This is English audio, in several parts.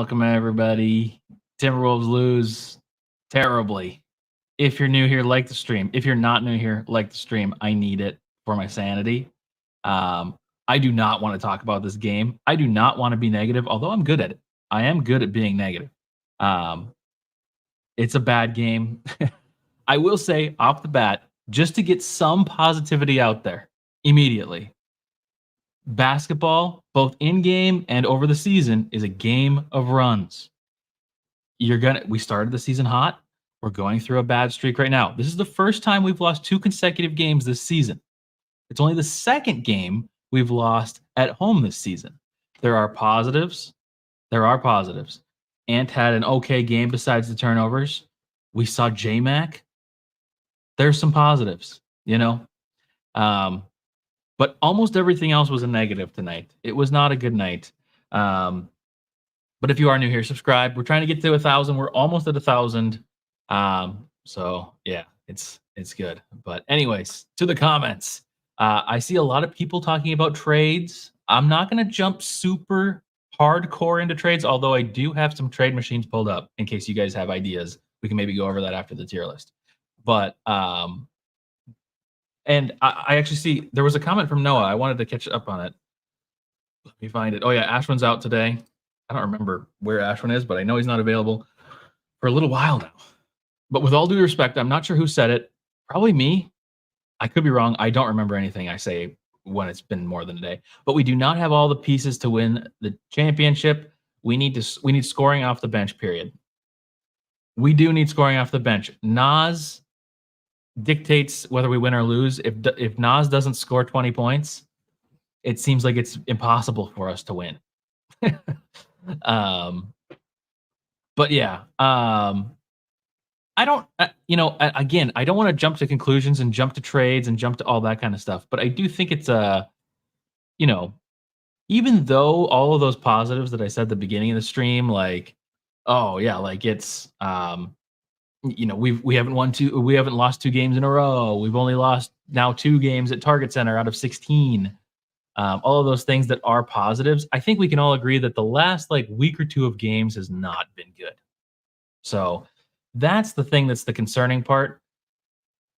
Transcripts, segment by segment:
Welcome, everybody. Timberwolves lose terribly. If you're new here, like the stream. If you're not new here, like the stream. I need it for my sanity. I do not want to talk about this game. I do not want to be negative, although I'm good at it. I am good at being negative. It's a bad game. I will say off the bat, just to get some positivity out there immediately. Basketball, both in game and over the season, is a game of runs. We started the season hot. We're going through a bad streak right now. This is the first time we've lost 2 consecutive games this season. It's only the second game we've lost at home this season. There are positives. Ant had an okay game besides the turnovers. We saw J-Mac. There's some positives, but almost everything else was a negative tonight. It was not a good night. But if you are new here, subscribe. We're trying to get to 1,000. We're almost at 1,000. So yeah, it's good. But anyways, to the comments. I see a lot of people talking about trades. I'm not going to jump super hardcore into trades, although I do have some trade machines pulled up in case you guys have ideas. We can maybe go over that after the tier list. But and I actually see there was a comment from Noah. I wanted to catch up on it. Let me find it. Oh yeah, Ashwin's out today. I don't remember where Ashwin is, but I know he's not available for a little while now. But with all due respect, I'm not sure who said it. Probably me. I could be wrong. I don't remember anything I say when it's been more than a day. But we do not have all the pieces to win the championship. We need scoring off the bench, period. We do need scoring off the bench. Nas dictates whether we win or lose. If Nas doesn't score 20 points, it seems like it's impossible for us to win. But yeah, I don't, again, I don't want to jump to conclusions and jump to trades and jump to all that kind of stuff. But I do think it's even though all of those positives that I said at the beginning of the stream, like, oh yeah, like it's, we haven't lost 2 games in a row. We've only lost now 2 games at Target Center out of 16. All of those things that are positives. I think we can all agree that the last week or 2 of games has not been good. So that's the thing that's the concerning part.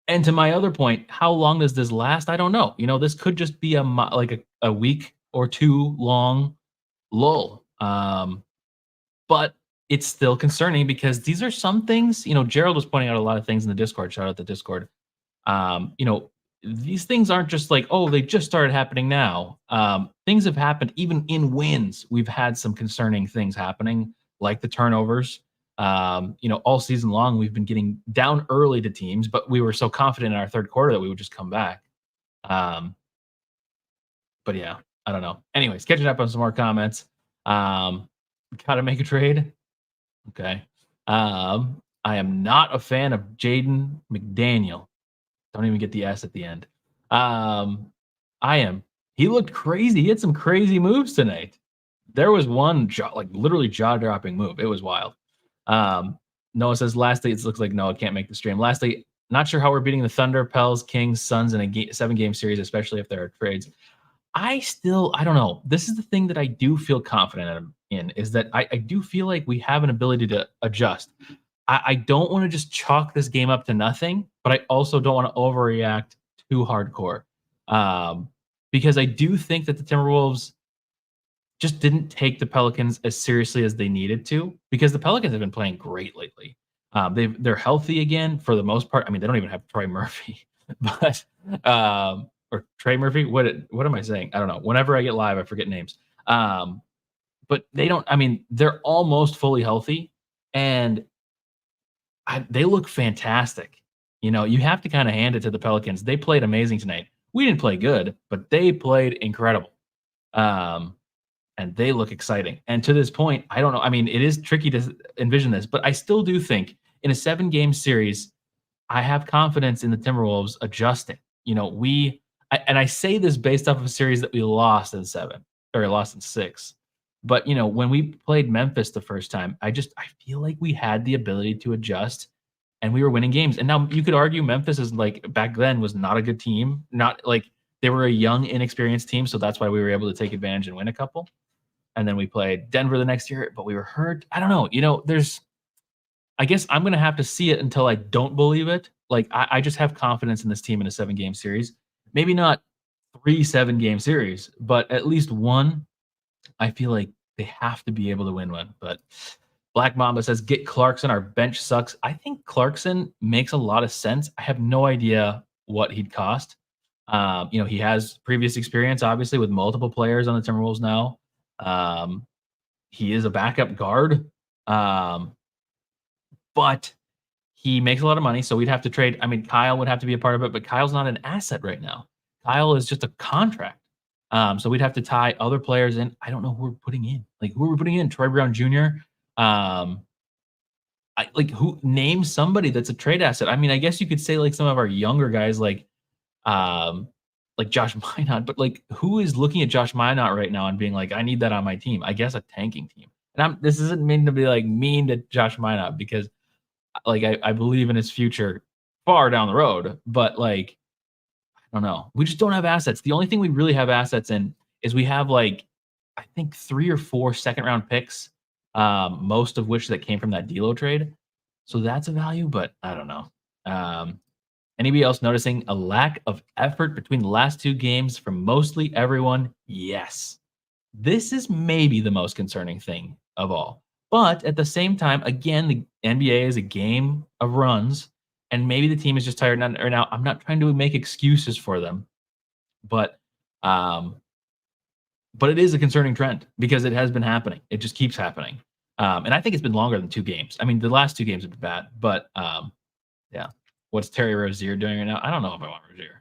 And to my other point, how long does this last? I don't know. This could just be a week or 2 long lull. But it's still concerning because these are some things, Gerald was pointing out a lot of things in the Discord. Shout out the Discord. These things aren't just they just started happening now. Things have happened even in wins. We've had some concerning things happening, like the turnovers. All season long, we've been getting down early to teams, but we were so confident in our third quarter that we would just come back. But yeah, I don't know. Anyways, catching up on some more comments. Gotta make a trade. Okay. I am not a fan of Jaden McDaniel. Don't even get the S at the end. I am. He looked crazy. He had some crazy moves tonight. There was one literally jaw-dropping move. It was wild. Noah says, lastly, it looks like Noah can't make the stream. Lastly, not sure how we're beating the Thunder, Pels, Kings, Suns in a 7-game series, especially if there are trades. I don't know. This is the thing that I do feel confident in, is that I do feel like we have an ability to adjust. I don't want to just chalk this game up to nothing, but I also don't want to overreact too hardcore. Because I do think that the Timberwolves just didn't take the Pelicans as seriously as they needed to, because the Pelicans have been playing great lately. They're healthy again for the most part. I mean, they don't even have Troy Murphy, but or Trey Murphy. What am I saying? I don't know. Whenever I get live, I forget names. But they don't. I mean, they're almost fully healthy, and they look fantastic. You have to kind of hand it to the Pelicans. They played amazing tonight. We didn't play good, but they played incredible. And they look exciting. And to this point, I don't know. I mean, it is tricky to envision this, but I still do think in a 7-game series, I have confidence in the Timberwolves adjusting. I say this based off of a series that we lost in 7 or lost in 6. But, when we played Memphis the first time, I feel like we had the ability to adjust and we were winning games. And now you could argue Memphis is back then was not a good team. Not they were a young, inexperienced team. So that's why we were able to take advantage and win a couple. and then we played Denver the next year, but we were hurt. I don't know. I guess I'm gonna have to see it until I don't believe it. Like I just have confidence in this team in a 7-game series. Maybe not 3 7-game series, but at least one. I feel like they have to be able to win one. But Black Mamba says, "Get Clarkson. Our bench sucks." I think Clarkson makes a lot of sense. I have no idea what he'd cost. He has previous experience, obviously, with multiple players on the Timberwolves now. Um, he is a backup guard, but he makes a lot of money, so we'd have to trade. I mean, Kyle would have to be a part of it, but Kyle's not an asset right now. Kyle is just a contract. So we'd have to tie other players in. I don't know who we're putting in. Like, who are we putting in? Troy Brown Jr. Who name somebody that's a trade asset? I mean, I guess you could say like some of our younger guys, like Josh Minot, but like who is looking at Josh Minot right now and being like, I need that on my team? I guess a tanking team. And this isn't mean to be like mean to Josh Minot because like I believe in his future far down the road, but like I don't know. We just don't have assets. The only thing we really have assets in is we have like I think 3 or 4 second round picks, most of which that came from that D'Lo trade. So that's a value, but I don't know. Anybody else noticing a lack of effort between the last 2 games from mostly everyone? Yes. This is maybe the most concerning thing of all. But at the same time, again, the NBA is a game of runs, and maybe the team is just tired. Now, I'm not trying to make excuses for them, but um, but it is a concerning trend because it has been happening. It just keeps happening, and I think it's been longer than 2 games. I mean, the last 2 games have been bad, but yeah. What's Terry Rozier doing right now? I don't know if I want Rozier.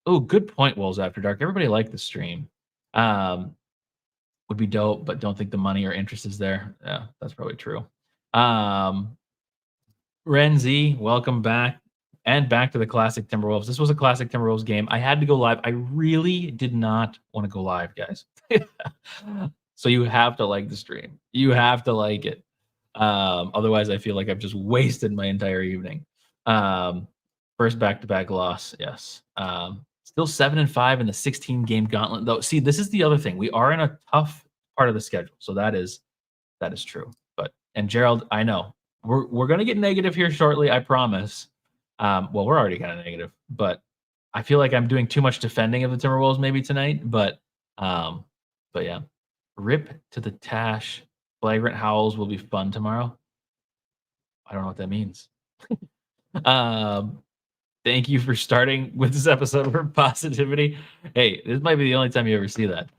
Oh, good point, Wolves After Dark. Everybody liked the stream. Would be dope, but don't think the money or interest is there. Yeah, that's probably true. Renzi, welcome back. And back to the classic Timberwolves. This was a classic Timberwolves game. I had to go live. I really did not want to go live, guys. So you have to like the stream. You have to like it. Otherwise, I feel like I've just wasted my entire evening. First back-to-back loss. Yes. Still 7-5 in the 16-game gauntlet, though. See, this is the other thing. We are in a tough part of the schedule, so that is true. And Gerald, I know we're gonna get negative here shortly. I promise. Well, we're already kind of negative, but I feel like I'm doing too much defending of the Timberwolves maybe tonight. But yeah, rip to the Tash. Flagrant howls will be fun tomorrow. I don't know what that means. Thank you for starting with this episode for positivity. Hey, this might be the only time you ever see that.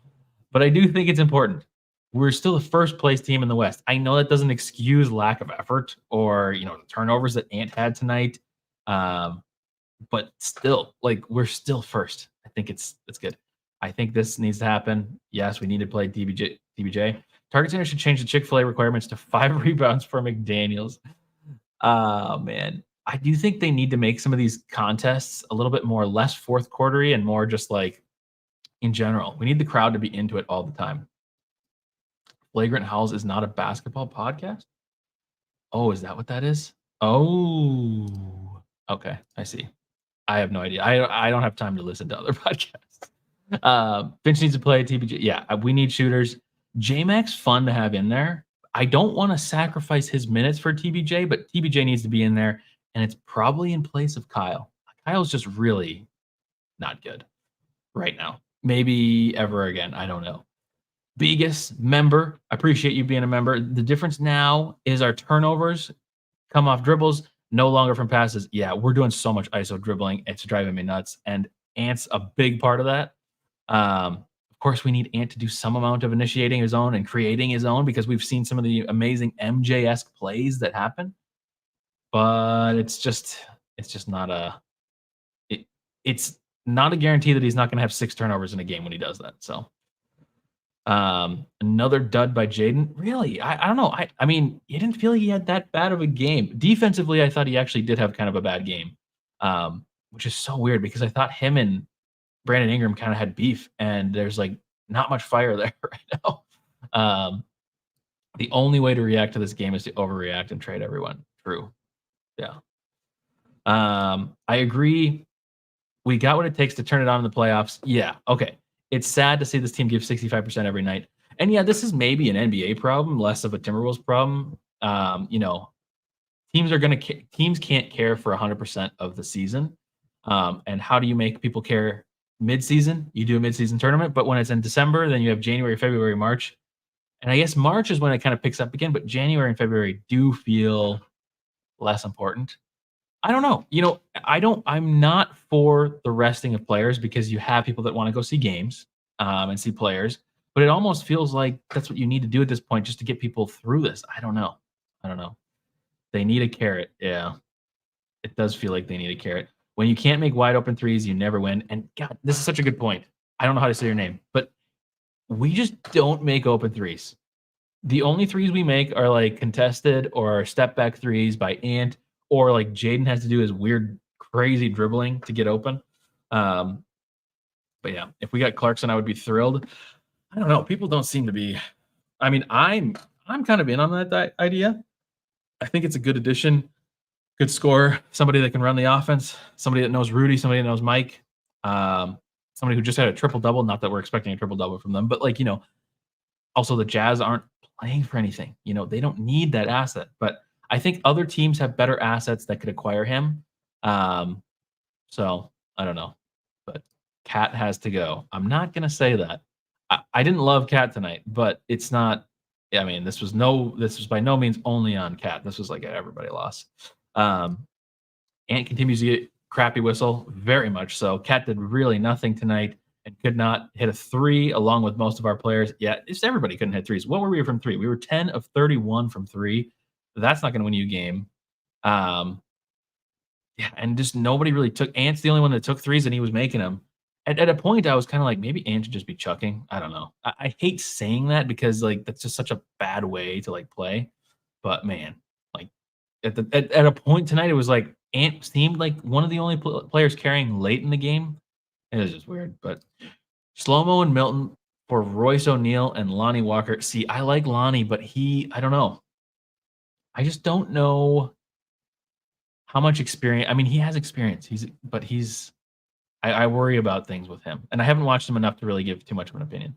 But I do think it's important. We're still the first place team in the West. I know that doesn't excuse lack of effort or, the turnovers that Ant had tonight. But still, like, we're still first. I think it's good. I think this needs to happen. Yes, we need to play DBJ. Target Center should change the Chick-fil-A requirements to 5 rebounds for McDaniels. Man. I do think they need to make some of these contests a little bit more less fourth quartery and more just like in general. We need the crowd to be into it all the time. Flagrant Howls is not a basketball podcast? Oh, is that what that is? Oh, okay. I see. I have no idea. I don't have time to listen to other podcasts. Finch needs to play TBJ. Yeah, we need shooters. J-Mac's fun to have in there. I don't want to sacrifice his minutes for TBJ, but TBJ needs to be in there, and it's probably in place of Kyle. Kyle's just really not good right now. Maybe ever again. I don't know. Begus, member. Appreciate you being a member. The difference now is our turnovers come off dribbles, no longer from passes. Yeah, we're doing so much ISO dribbling. It's driving me nuts. And Ant's a big part of that. Of course, we need Ant to do some amount of initiating his own and creating his own because we've seen some of the amazing MJ-esque plays that happen. But it's just not it's not a guarantee that he's not going to have 6 turnovers in a game when he does that. So another dud by Jaden. Really? I don't know. I mean, you didn't feel he had that bad of a game. Defensively, I thought he actually did have kind of a bad game. Which is so weird because I thought him and Brandon Ingram kind of had beef, and there's like not much fire there right now. The only way to react to this game is to overreact and trade everyone. True. Yeah. I agree. We got what it takes to turn it on in the playoffs. Yeah. Okay. It's sad to see this team give 65% every night. And yeah, this is maybe an NBA problem, less of a Timberwolves problem. You know, teams can't care for 100% of the season. And how do you make people care mid-season? You do a mid-season tournament, but when it's in December, then you have January, February, March. And I guess March is when it kind of picks up again, but January and February do feel less important. I don't know. You know, I'm not for the resting of players because you have people that want to go see games and see players, but it almost feels like that's what you need to do at this point just to get people through this. I don't know. I don't know. They need a carrot. Yeah. It does feel like they need a carrot. When you can't make wide open threes, you never win. And God, this is such a good point. I don't know how to say your name, but we just don't make open threes. The only threes we make are like contested or step back threes by Ant, or like Jaden has to do his weird, crazy dribbling to get open. Um, but yeah, if we got Clarkson, I would be thrilled. I don't know. People don't seem to be. I mean, I'm kind of in on that idea. I think it's a good addition, good scorer, somebody that can run the offense, somebody that knows Rudy, somebody that knows Mike, somebody who just had a triple double. Not that we're expecting a triple double from them, but like also the Jazz aren't playing for anything. They don't need that asset, but I think other teams have better assets that could acquire him. So I don't know, but Cat has to go. I'm not gonna say that. I didn't love Cat tonight, but it's not. I mean, this was by no means only on Cat. This was like an everybody loss. Ant continues to get crappy whistle, very much so. Cat did really nothing tonight and could not hit a three along with most of our players. Yeah, it's everybody couldn't hit threes. What were we from three? We were 10 of 31 from three. That's not going to win you a game. Yeah, and just nobody really took. Ant's the only one that took threes, and he was making them. At a point, I was kind of like, maybe Ant should just be chucking. I don't know. I hate saying that because like that's just such a bad way to like play. But man, like at a point tonight, it was like Ant seemed like one of the only players carrying late in the game. It was just weird. But Slow-Mo and Milton for Royce O'Neal and Lonnie Walker. See, I like Lonnie, but I don't know. I just don't know how much experience. I mean, he has experience. I worry about things with him, and I haven't watched him enough to really give too much of an opinion.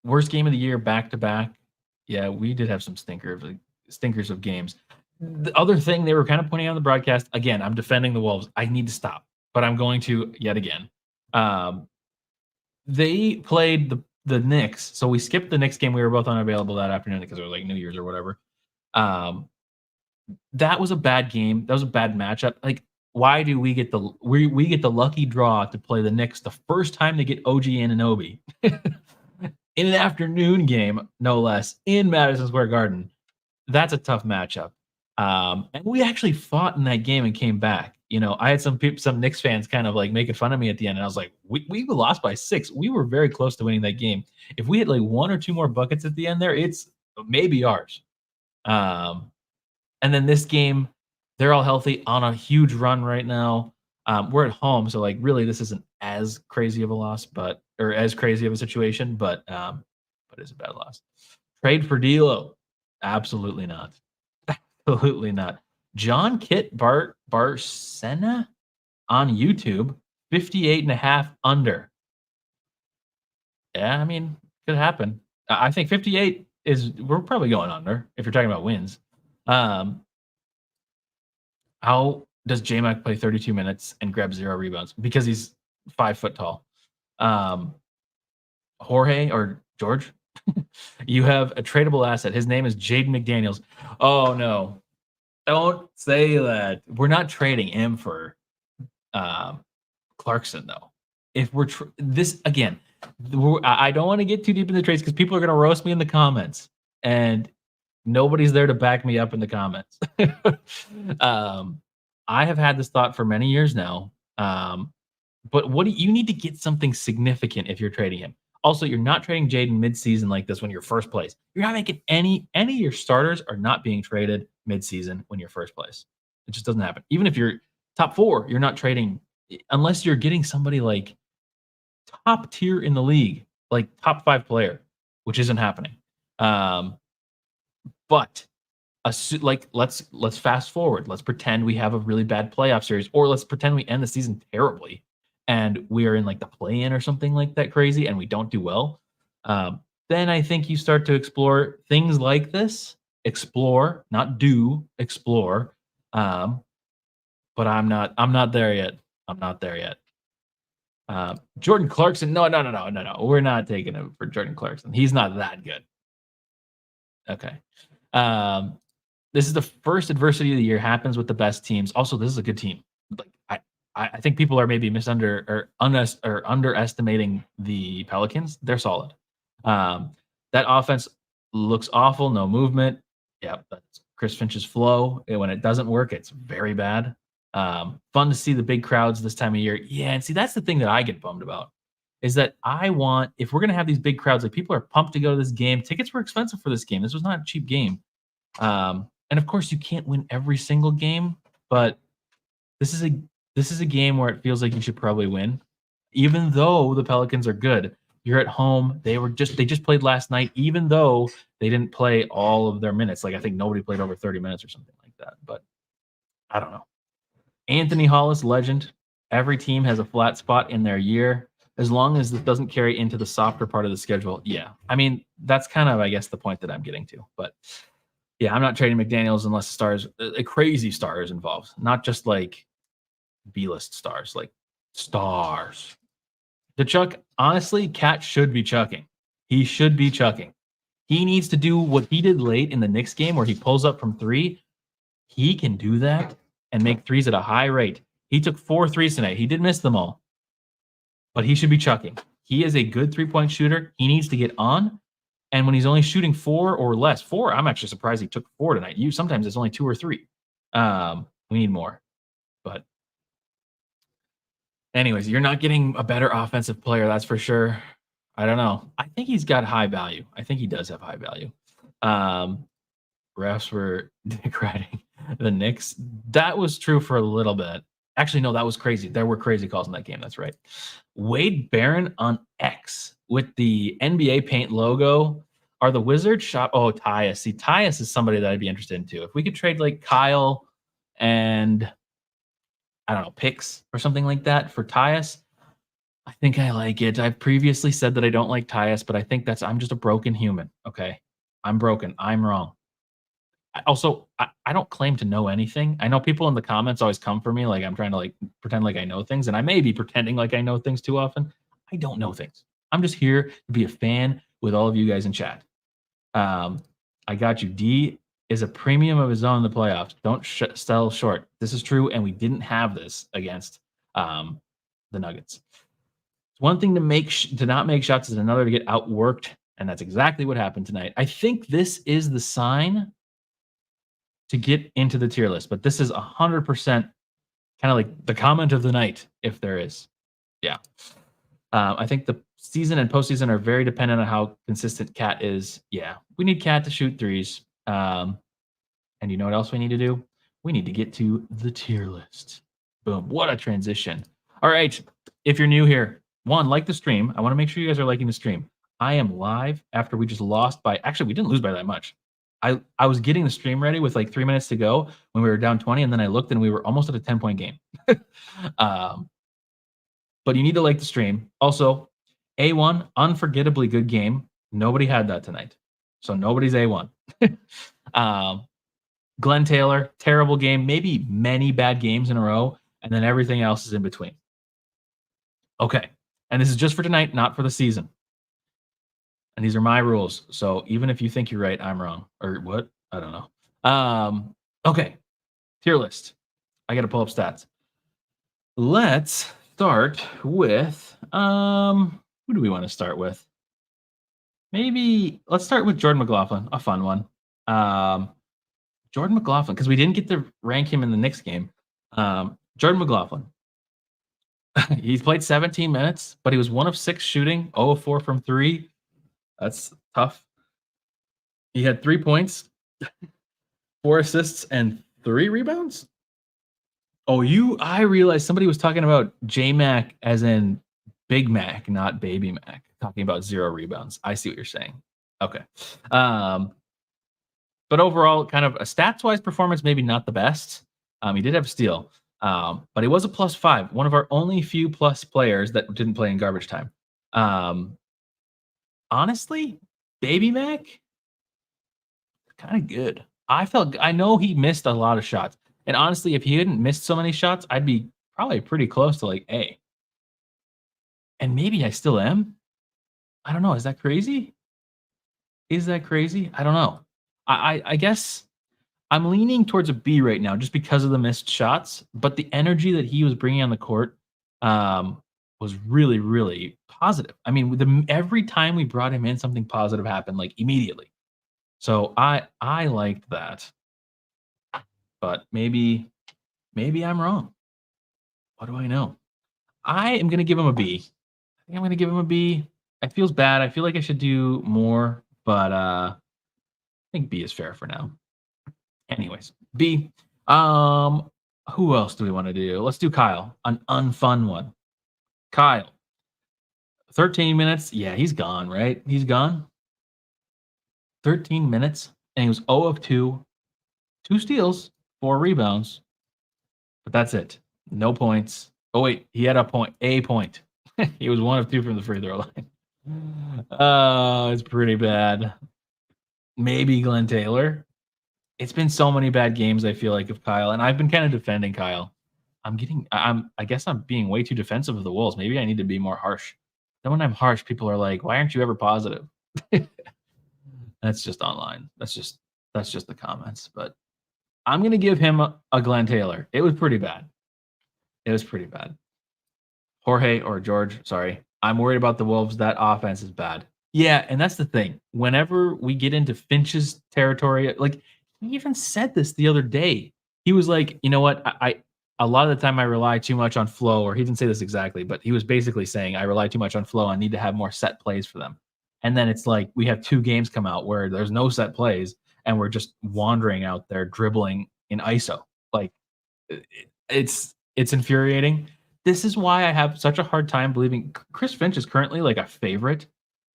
Worst game of the year, back to back. Yeah, we did have some stinkers of games. The other thing they were kind of pointing out on the broadcast. Again, I'm defending the Wolves. I need to stop, but I'm going to yet again. They played the Knicks, so we skipped the Knicks game. We were both unavailable that afternoon because it was like New Year's or whatever. That was a bad game. That was a bad matchup. Like, why do we get we get the lucky draw to play the Knicks the first time they get OG Anunoby in an afternoon game, no less, in Madison Square Garden? That's a tough matchup. And we actually fought in that game and came back. I had some Knicks fans kind of like making fun of me at the end, and I was like, we lost by 6. We were very close to winning that game. If we had like 1 or 2 more buckets at the end there, it's maybe ours. And then this game, they're all healthy on a huge run right now. We're at home, so like really this isn't as crazy of a loss, or as crazy of a situation, but it's a bad loss. Trade for D'Lo? Absolutely not. Absolutely not. John Kit Barcena on YouTube, 58.5 under. Yeah, I mean, could happen. I think 58 we're probably going under if you're talking about wins. How does J-Mac play 32 minutes and grab 0 rebounds? Because he's 5 foot tall. Jorge or George, you have a tradable asset. His name is Jaden McDaniels. Oh no, don't say that. We're not trading him for Clarkson though. If we're this again, I don't want to get too deep in the trades because people are going to roast me in the comments, and nobody's there to back me up in the comments. I have had this thought for many years now. But you need to get something significant if you're trading him. Also, you're not trading Jaden midseason like this when you're first place. You're not making any of your starters are not being traded midseason when you're first place. It just doesn't happen. Even if you're top 4, you're not trading unless you're getting somebody like top tier in the league, like top 5 player, which isn't happening. But like let's fast forward. Let's pretend we have a really bad playoff series, or let's pretend we end the season terribly, and we are in like the play-in or something like that crazy, and we don't do well, then I think you start to explore things like this. Explore, not do, explore. Um, but I'm not there yet. I'm not there yet. Jordan Clarkson, no. We're not taking him for Jordan Clarkson. He's not that good. Okay. Um, this is the first adversity of the year happens with the best teams. Also, this is a good team. Like I think people are maybe underestimating the Pelicans. They're solid. Um, that offense looks awful. No movement. Yeah, that's Chris Finch's flow. When it doesn't work, it's very bad. Fun to see the big crowds this time of year. Yeah, and see that's the thing that I get bummed about is that I want if we're gonna have these big crowds, like people are pumped to go to this game. Tickets were expensive for this game. This was not a cheap game. And of course, you can't win every single game, but this is a this is a game where it feels like you should probably win, even though the Pelicans are good. You're at home. They just played last night, even though they didn't play all of their minutes. Like I think nobody played over 30 minutes or something like that. But I don't know. Anthony Hollis, legend. Every team has a flat spot in their year. As long as this doesn't carry into the softer part of the schedule. Yeah. I mean, that's kind of, I guess, the point that I'm getting to. But yeah, I'm not trading McDaniels unless crazy stars involved, not just like B-list stars, like stars. The Chuck, honestly, Cat should be chucking. He should be chucking. He needs to do what he did late in the Knicks game where he pulls up from three. He can do that and make threes at a high rate. He took 4 threes tonight. He did miss them all, but he should be chucking. He is a good three-point shooter. He needs to get on. And when he's only shooting 4 or less, 4, I'm actually surprised he took 4 tonight. Sometimes it's only 2 or 3. We need more. But anyways, you're not getting a better offensive player, that's for sure. I don't know. I think he's got high value. I think he does have high value. Refs were decriing the Knicks. That was true for a little bit. Actually, no, that was crazy. There were crazy calls in that game. That's right. Wade Barron on X with the NBA Paint logo. Are the Wizards shop? Oh, Tyus. See, Tyus is somebody that I'd be interested in too. If we could trade like Kyle and I don't know, picks or something like that for Tyus, I think I like it. I've previously said that I don't like Tyus, but I think I'm just a broken human. Okay. I'm broken. I'm wrong. I don't claim to know anything. I know people in the comments always come for me like I'm trying to like pretend like I know things, and I may be pretending like I know things too often. I don't know things. I'm just here to be a fan with all of you guys in chat. I got you. D is a premium of his own in the playoffs. Don't sell short. This is true, and we didn't have this against the Nuggets. It's one thing to not make shots is another to get outworked, and that's exactly what happened tonight. I think this is the sign to get into the tier list, but this is 100% kind of like the comment of the night, if there is. Yeah. I think the season and postseason are very dependent on how consistent Cat is. Yeah, we need Cat to shoot threes. And you know what else we need to do? We need to get to the tier list. Boom. What a transition. All right. If you're new here, like the stream. I want to make sure you guys are liking the stream. I am live after we just lost by, actually, we didn't lose by that much. I was getting the stream ready with like 3 minutes to go when we were down 20, and then I looked and we were almost at a 10-point game. But you need to like the stream. Also, A1, unforgettably good game. Nobody had that tonight. So nobody's A1. Glenn Taylor, terrible game. Maybe many bad games in a row. And then everything else is in between. Okay. And this is just for tonight, not for the season. And these are my rules. So even if you think you're right, I'm wrong. Or what? I don't know. Okay. Tier list. I got to pull up stats. Let's start with who do we want to start with? Maybe let's start with Jordan McLaughlin, a fun one. Jordan McLaughlin, because we didn't get to rank him in the Knicks game. Jordan McLaughlin. He's played 17 minutes, but he was 1 of 6 shooting, 0 of 4 from 3. That's tough. He had 3 points, 4 assists, and 3 rebounds. I realized somebody was talking about J-Mac as in Big Mac, not Baby Mac, talking about 0 rebounds. I see what you're saying. Okay. But overall, kind of a stats-wise performance, maybe not the best. He did have a steal. But he was a +5, one of our only few plus players that didn't play in garbage time. Um, honestly, Baby Mac, kind of good. I know he missed a lot of shots. And honestly, if he hadn't missed so many shots, I'd be probably pretty close to like A. And maybe I still am. I don't know. Is that crazy? Is that crazy? I don't know. I guess I'm leaning towards a B right now just because of the missed shots, but the energy that he was bringing on the court um, was really, really positive. I mean, every time we brought him in, something positive happened like immediately. So I liked that, but maybe I'm wrong. What do I know? I am gonna give him a B. I think I'm gonna give him a B. It feels bad. I feel like I should do more, but I think B is fair for now. Anyways, B. Um, who else do we want to do? Let's do Kyle, an unfun one. Kyle, 13 minutes. Yeah, he's gone, right? He's gone. 13 minutes, and he was 0 of 2, 2 steals, 4 rebounds, but that's it. No points. Oh wait, he had a point. A point. He was 1 of 2 from the free throw line. Oh, it's pretty bad. Maybe Glenn Taylor. It's been so many bad games, I feel like, of Kyle, and I've been kind of defending Kyle. I guess I'm being way too defensive of the Wolves. Maybe I need to be more harsh. Then when I'm harsh, people are like, "Why aren't you ever positive?" That's just online. That's just the comments. But I'm gonna give him a Glenn Taylor. It was pretty bad. It was pretty bad. Jorge or George, sorry. I'm worried about the Wolves. That offense is bad. Yeah, and that's the thing. Whenever we get into Finch's territory, like he even said this the other day. He was like, you know what? I a lot of the time I rely too much on flow, or he didn't say this exactly, but he was basically saying I rely too much on flow. I need to have more set plays for them. And then it's like we have 2 games come out where there's no set plays and we're just wandering out there dribbling in ISO. Like it's infuriating. This is why I have such a hard time believing Chris Finch is currently like a favorite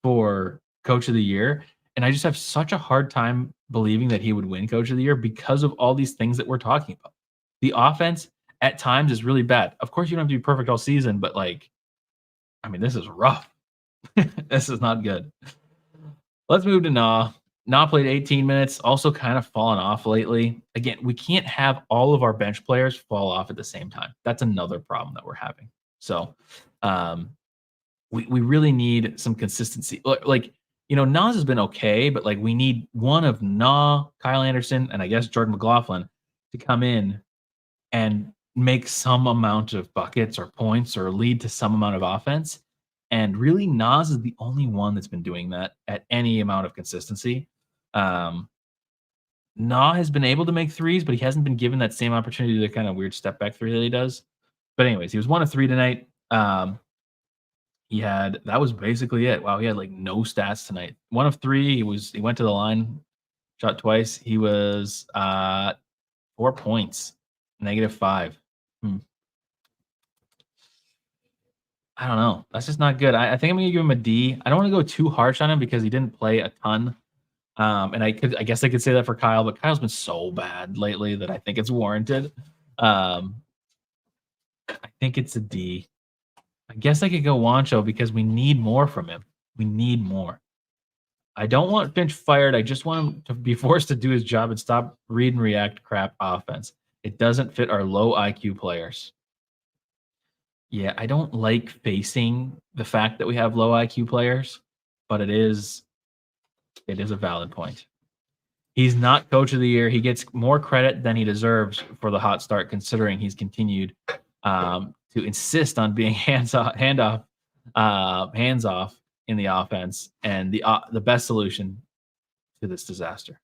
for coach of the year. And I just have such a hard time believing that he would win coach of the year because of all these things that we're talking about. The offense at times is really bad. Of course, you don't have to be perfect all season, but like, I mean, this is rough. This is not good. Let's move to Nah. Nah played 18 minutes, also kind of fallen off lately. Again, we can't have all of our bench players fall off at the same time. That's another problem that we're having. So, um, we really need some consistency. Like, Nas has been okay, but like we need one of Nah, Kyle Anderson, and I guess Jordan McLaughlin to come in and make some amount of buckets or points or lead to some amount of offense. And really, Nas is the only one that's been doing that at any amount of consistency. Um, Nah has been able to make threes, but he hasn't been given that same opportunity to kind of weird step back three that he does. But anyways, he was 1 of 3 tonight. That was basically it. Wow, he had like no stats tonight. 1 of 3. He went to the line, shot twice. He was 4 points, -5. Hmm. I don't know. That's just not good. I think I'm gonna give him a D. I don't want to go too harsh on him because he didn't play a ton. And I guess I could say that for Kyle, but Kyle's been so bad lately that I think it's warranted. Um, I think it's a D. I guess I could go Wancho because we need more from him. We need more. I don't want Finch fired. I just want him to be forced to do his job and stop read and react crap offense. It doesn't fit our low IQ players. Yeah, I don't like facing the fact that we have low IQ players, but it is a valid point. He's not coach of the year. He gets more credit than he deserves for the hot start, considering he's continued to insist on being hands off in the offense, and the best solution to this disaster.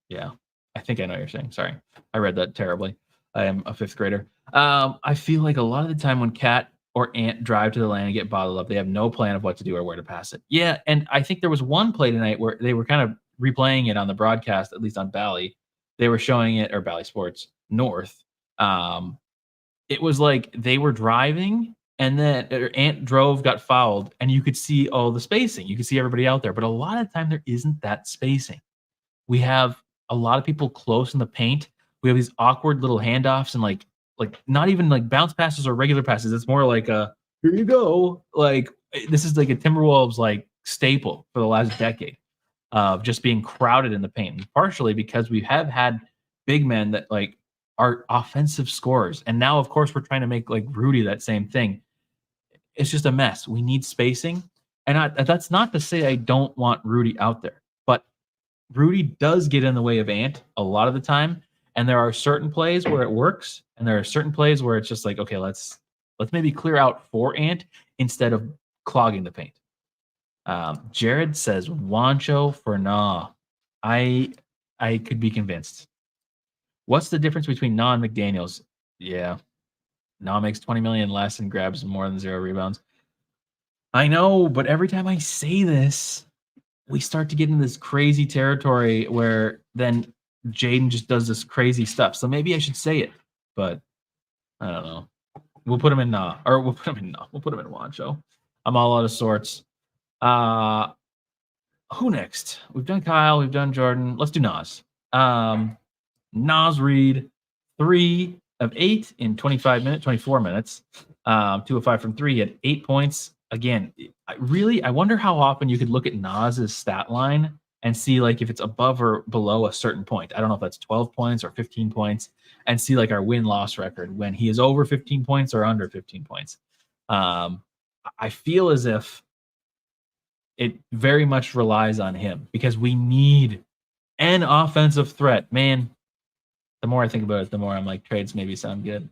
Yeah, I think I know what you're saying. Sorry, I read that terribly. I am a 5th grader. I feel like a lot of the time when Cat or Ant drive to the lane and get bottled up, they have no plan of what to do or where to pass it. Yeah, and I think there was one play tonight where they were kind of replaying it on the broadcast, at least on Bally. They were showing it, or Bally Sports North. It was like they were driving and then Ant drove, got fouled, and you could see all the spacing. You could see everybody out there, but a lot of the time there isn't that spacing. We have a lot of people close in the paint. We have these awkward little handoffs and like like not even like bounce passes or regular passes. It's more like a here you go. Like this is like a Timberwolves like staple for the last decade of just being crowded in the paint, partially because we have had big men that like are offensive scorers. And now, of course, we're trying to make like Rudy that same thing. It's just a mess. We need spacing. And that's not to say I don't want Rudy out there, but Rudy does get in the way of Ant a lot of the time. And there are certain plays where it works, and there are certain plays where it's just like, okay, let's maybe clear out for Ant instead of clogging the paint. Jared says Wancho for Nah. I could be convinced. What's the difference between Nah and McDaniels? Yeah. Nah makes 20 million less and grabs more than 0 rebounds. I know, but every time I say this, we start to get in this crazy territory where then Jaden just does this crazy stuff. So maybe I should say it, but I don't know. We'll put him in Nah, or we'll put him in Nah. We'll put him in Wancho. I'm all out of sorts. Who next? We've done Kyle. We've done Jordan. Let's do Nas. Nas Reed, 3 of 8 in 24 minutes. 2 of 5 from 3. He had 8 points. Again, I wonder how often you could look at Nas's stat line and see like if it's above or below a certain point. I don't know if that's 12 points or 15 points, and see like our win-loss record when he is over 15 points or under 15 points. I feel as if it very much relies on him because we need an offensive threat. Man, the more I think about it, the more I'm like, trades maybe sound good.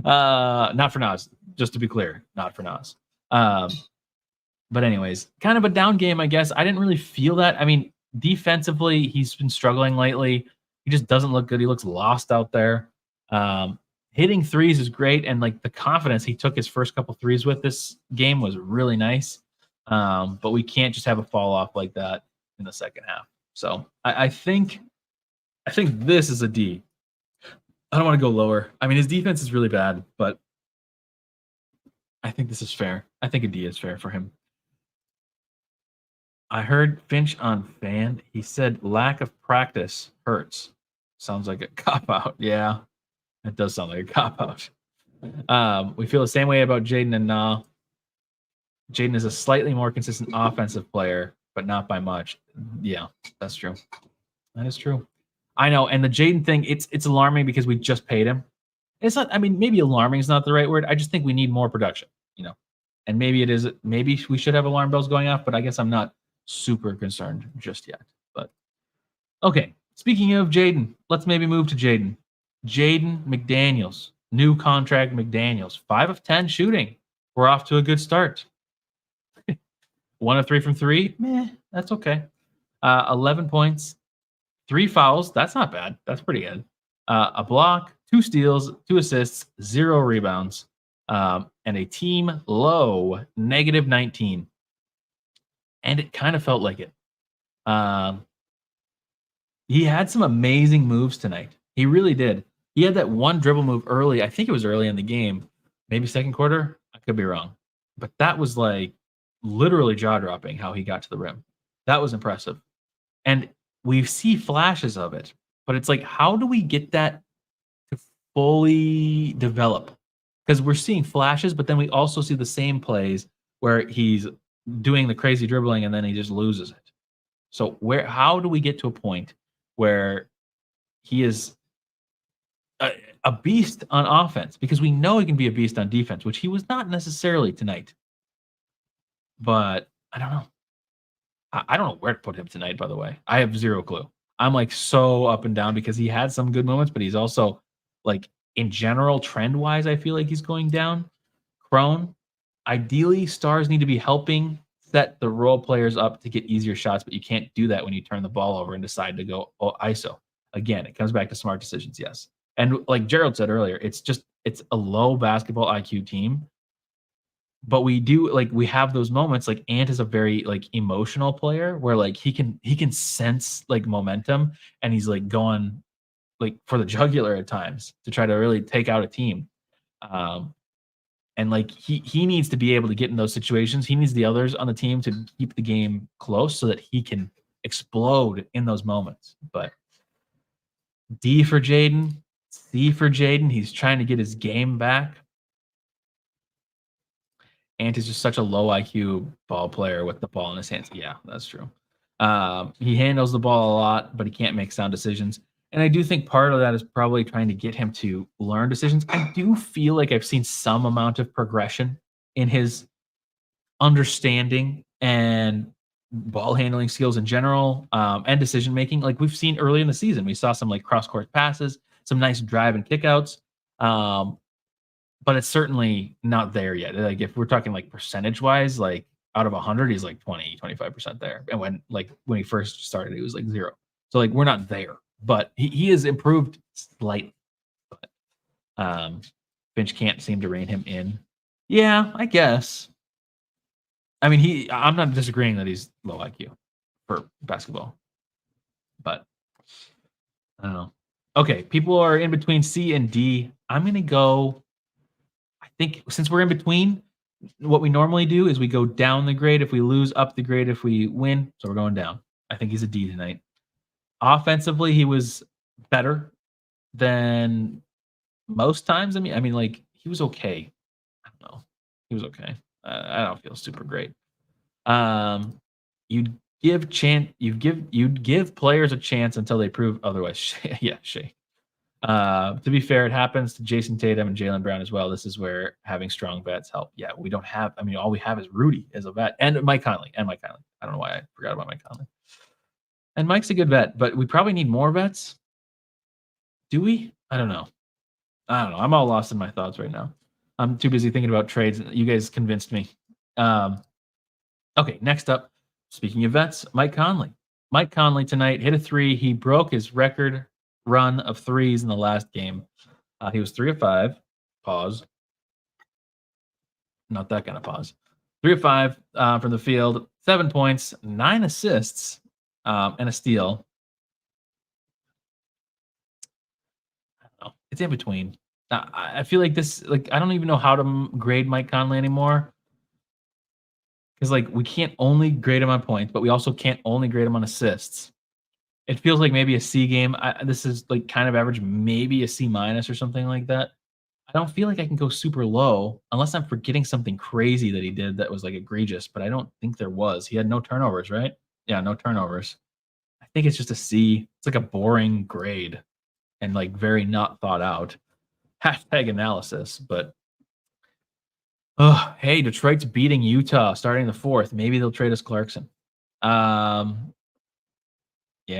Not for Nas, just to be clear, not for Nas. But anyways, kind of a down game, I guess. I didn't really feel that. I mean, defensively, he's been struggling lately. He just doesn't look good. He looks lost out there. Hitting threes is great, and like the confidence he took his first couple threes with this game was really nice. But we can't just have a fall off like that in the second half. So I think this is a D. I don't want to go lower. I mean, his defense is really bad, but I think this is fair. I think a D is fair for him. I heard Finch on Fan. He said lack of practice hurts. Sounds like a cop-out. Yeah, it does sound like a cop-out. We feel the same way about Jaden and Nah. Jaden is a slightly more consistent offensive player, but not by much. Yeah, that's true. That is true. I know. And the Jaden thing, it's alarming because we just paid him. It's not, I mean, maybe alarming is not the right word. I just think we need more production, and maybe it is, maybe we should have alarm bells going off, but I guess I'm not super concerned just yet. But okay. Speaking of Jaden, let's maybe move to Jaden. Jaden McDaniels, new contract McDaniels, 5 of 10 shooting. We're off to a good start. 1 of 3 from 3. Meh, that's okay. 11 points, 3 fouls. That's not bad. That's pretty good. A block, 2 steals, 2 assists, 0 rebounds, and a team low -19. And it kind of felt like it. He had some amazing moves tonight. He really did. He had that one dribble move early. I think it was early in the game, maybe second quarter. I could be wrong. But that was like literally jaw-dropping how he got to the rim. That was impressive. And we see flashes of it, but it's like, how do we get that to fully develop? Because we're seeing flashes, but then we also see the same plays where he's doing the crazy dribbling and then he just loses it. So how do we get to a point where he is a beast on offense? Because we know he can be a beast on defense, which he was not necessarily tonight. But I don't know. I don't know where to put him tonight, by the way. I have 0 clue. I'm like so up and down because he had some good moments, but he's also like in general trend-wise, I feel like he's going down. Crone, ideally, stars need to be helping set the role players up to get easier shots, but you can't do that when you turn the ball over and decide to go ISO. Again, it comes back to smart decisions, yes. And like Gerald said earlier, it's a low basketball IQ team. But we have those moments. Like Ant is a very like emotional player where like he can sense like momentum, and he's like going like for the jugular at times to try to really take out a team. And like he needs to be able to get in those situations. He needs the others on the team to keep the game close so that he can explode in those moments. But D for Jaden, C for Jaden. He's trying to get his game back. Ant is just such a low IQ ball player with the ball in his hands. Yeah, that's true. He handles the ball a lot, but he can't make sound decisions. And I do think part of that is probably trying to get him to learn decisions. I do feel like I've seen some amount of progression in his understanding and ball handling skills in general, and decision making. Like we've seen early in the season, we saw some like cross court passes, some nice drive and kickouts. Um, but it's certainly not there yet. Like if we're talking like percentage wise, like out of 100, he's like 20, 25% there. And when he first started, he was like 0. So like we're not there, but he has improved slightly. But Finch can't seem to rein him in. Yeah, I guess. I mean, I'm not disagreeing that he's low IQ for basketball, but I don't know. Okay, people are in between C and D. I'm gonna go. I think since we're in between, what we normally do is we go down the grade if we lose, up the grade if we win. So we're going down. I think he's a D tonight. Offensively, he was better than most times. I mean, like he was okay. I don't know. He was okay. I don't feel super great. You'd give players a chance until they prove otherwise. Yeah, Shay. To be fair, it happens to Jason Tatum and Jaylen Brown as well. This is where having strong vets help. Yeah, we don't have. I mean, all we have is Rudy as a vet and Mike Conley. I don't know why I forgot about Mike Conley. And Mike's a good vet, but we probably need more vets. Do we? I don't know. I'm all lost in my thoughts right now. I'm too busy thinking about trades. You guys convinced me. Okay, next up, speaking of vets, Mike Conley. Mike Conley tonight hit a 3. He broke his record run of threes in the last game. He was 3 of 5. Pause. Not that kind of pause. 3 of 5 from the field, 7 points, 9 assists, and a steal. I don't know. It's in between. I feel like this, like, I don't even know how to grade Mike Conley anymore. Because, like, we can't only grade him on points, but we also can't only grade him on assists. It feels like maybe a C game. This is, like, kind of average, maybe a C minus or something like that. I don't feel like I can go super low unless I'm forgetting something crazy that he did that was, like, egregious, but I don't think there was. He had no turnovers, right? Yeah, no turnovers. I think it's just a C. It's like a boring grade and, like, very not thought out. Hashtag analysis, but oh, hey, Detroit's beating Utah starting the 4th. Maybe they'll trade us Clarkson. Yeah,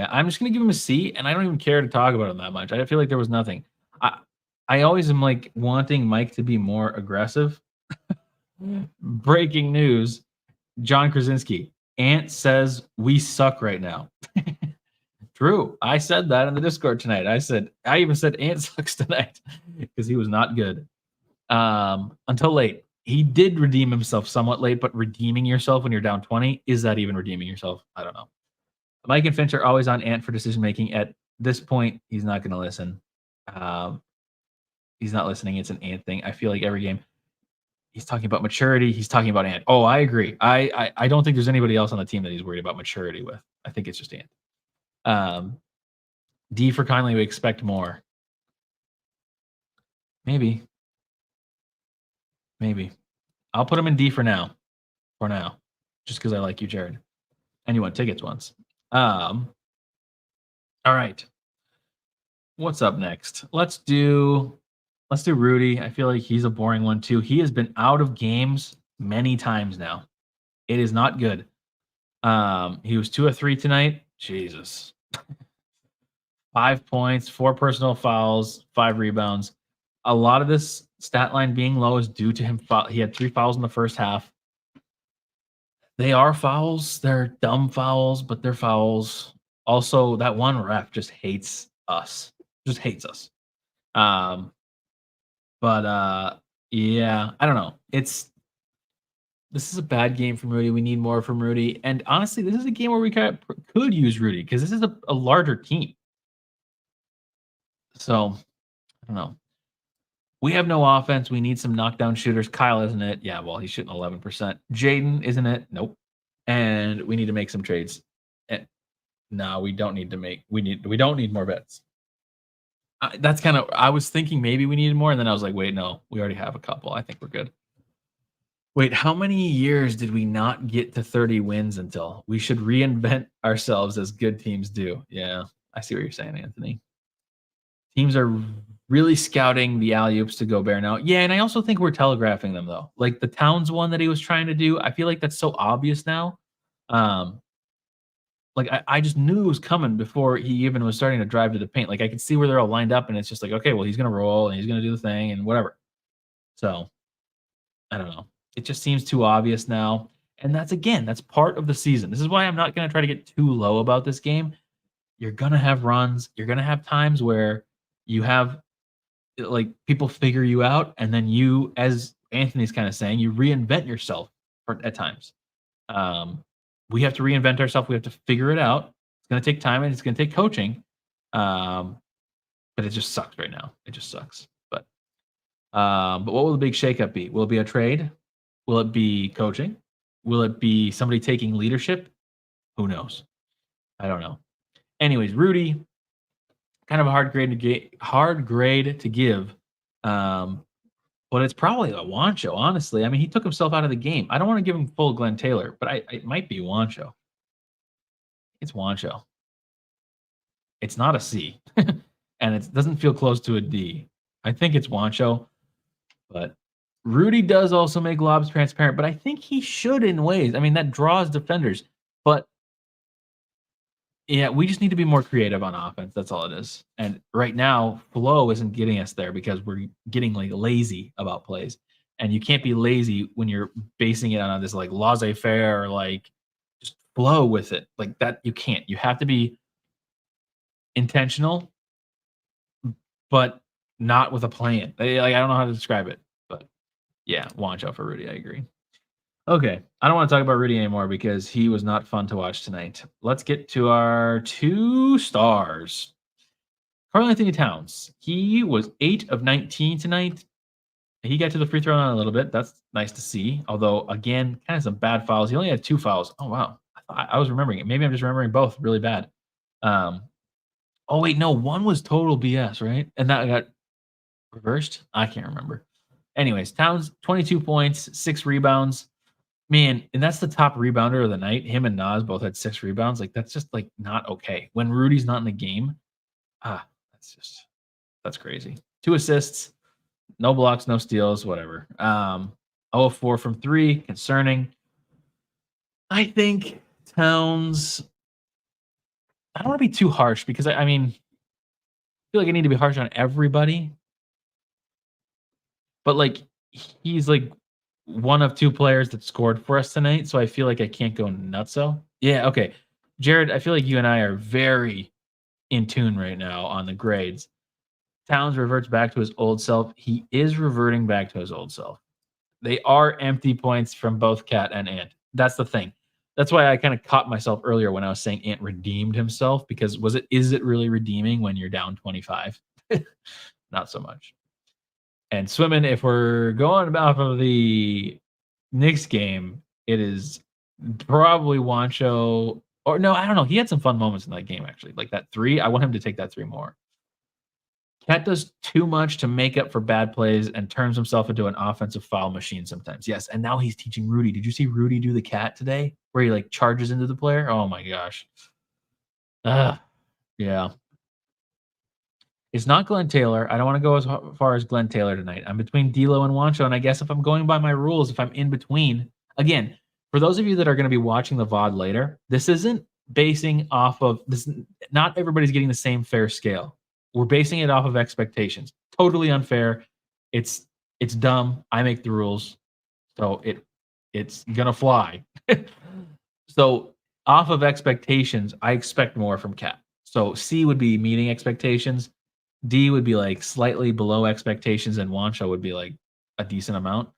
I'm just gonna give him a C, and I don't even care to talk about him that much. I feel like there was nothing. I always am like wanting Mike to be more aggressive. Breaking news: John Krasinski. Ant says we suck right now. True. I said that in the Discord tonight. I even said Ant sucks tonight because he was not good. Until late. He did redeem himself somewhat late, but redeeming yourself when you're down 20, is that even redeeming yourself? I don't know. Mike and Finch are always on Ant for decision making. At this point, he's not going to listen. He's not listening. It's an Ant thing. I feel like every game he's talking about maturity. He's talking about Ant. Oh, I agree. I don't think there's anybody else on the team that he's worried about maturity with. I think it's just Ant. D for Conley, we expect more. Maybe. I'll put him in D for now. Just because I like you, Jared. And you want tickets once. All right. What's up next? Let's do Rudy. I feel like he's a boring one too. He has been out of games many times now. It is not good. He was 2 of 3 tonight. Jesus. 5 points, 4 personal fouls, 5 rebounds. A lot of this stat line being low is due to him. He had 3 fouls in the first half. They are fouls. They're dumb fouls, but they're fouls. Also, that one ref just hates us. But yeah, I don't know. This is a bad game from Rudy. We need more from Rudy. And honestly, this is a game where we could use Rudy because this is a larger team. So, I don't know. We have no offense. We need some knockdown shooters. Kyle, isn't it? Yeah, well, he's shooting 11%. Jaden, isn't it? Nope. And we need to make some trades. No, we don't need to make. We don't need more bets. That's kind of I was thinking maybe we needed more, and then I was like, "Wait, no, we already have a couple. I think we're good." Wait, how many years did we not get to 30 wins until? We should reinvent ourselves as good teams do. Yeah, I see what you're saying, Anthony. Teams are really scouting the alley-oops to Gobert now. Yeah, and I also think we're telegraphing them, though. Like, the Towns one that he was trying to do, I feel like that's so obvious now. Um, like, I just knew it was coming before he even was starting to drive to the paint. Like, I could see where they're all lined up, and it's just like, "Okay, well, he's gonna roll, and he's gonna do the thing, and whatever." So, I don't know. It just seems too obvious now, and that's part of the season. This is why I'm not gonna try to get too low about this game. You're gonna have runs. You're gonna have times where you have like people figure you out, and then you, as Anthony's kind of saying, you reinvent yourself at times. Um, we have to reinvent ourselves. We have to figure it out. It's going to take time and it's going to take coaching. Um, but it just sucks right now. It just sucks. But what will the big shakeup be? Will it be a trade? Will it be coaching? Will it be somebody taking leadership? Who knows? I don't know. Anyways, Rudy, kind of a hard grade to give. Um, But it's probably a Wancho, honestly. I mean, he took himself out of the game. I don't wanna give him full Glenn Taylor, but it might be Wancho. It's Wancho. It's not a C, and it doesn't feel close to a D. I think it's Wancho, but Rudy does also make lobs transparent, but I think he should in ways. I mean, that draws defenders, but yeah, we just need to be more creative on offense. That's all it is. And right now, flow isn't getting us there because we're getting like lazy about plays. And you can't be lazy when you're basing it on this like laissez faire or like just flow with it. Like that, you can't. You have to be intentional, but not with a plan. Like I don't know how to describe it, but yeah, watch out for Rudy. I agree. Okay. I don't want to talk about Rudy anymore because he was not fun to watch tonight. Let's get to our 2 stars. Karl Anthony Towns. He was 8 of 19 tonight. He got to the free throw line a little bit. That's nice to see. Although, again, kind of some bad fouls. He only had 2 fouls. Oh, wow. I was remembering it. Maybe I'm just remembering both really bad. Um, oh, wait. No, one was total BS, right? And that got reversed? I can't remember. Anyways, Towns, 22 points, 6 rebounds. Man, and that's the top rebounder of the night. Him and Nas both had 6 rebounds. Like, that's just, like, not okay. When Rudy's not in the game, that's crazy. 2 assists, no blocks, no steals, whatever. 0 of 4 from 3, concerning. I think Towns I don't wanna be too harsh because I mean, I feel like I need to be harsh on everybody, but, like, he's, like, one of 2 players that scored for us tonight, so I feel like I can't go nutso. Yeah, okay. Jared, I feel like you and I are very in tune right now on the grades. Towns reverts back to his old self. He is reverting back to his old self. They are empty points from both Cat and Ant. That's the thing. That's why I kind of caught myself earlier when I was saying Ant redeemed himself because is it really redeeming when you're down 25? Not so much. And swimming, if we're going off of the Knicks game, it is probably Wancho or no, I don't know. He had some fun moments in that game actually. Like that 3, I want him to take that 3 more. Cat does too much to make up for bad plays and turns himself into an offensive foul machine sometimes. Yes, and now he's teaching Rudy. Did you see Rudy do the cat today where he like charges into the player? Oh my gosh. Yeah. It's not Glenn Taylor. I don't want to go as far as Glenn Taylor tonight. I'm between D'Lo and Wancho, and I guess if I'm going by my rules, if I'm in between, again, for those of you that are going to be watching the VOD later, this isn't basing off of this. Not everybody's getting the same fair scale. We're basing it off of expectations. Totally unfair. It's it's dumb. I make the rules, so it's gonna fly. So off of expectations, I expect more from Cat. So C would be meeting expectations. D would be like slightly below expectations, and Wancho would be like a decent amount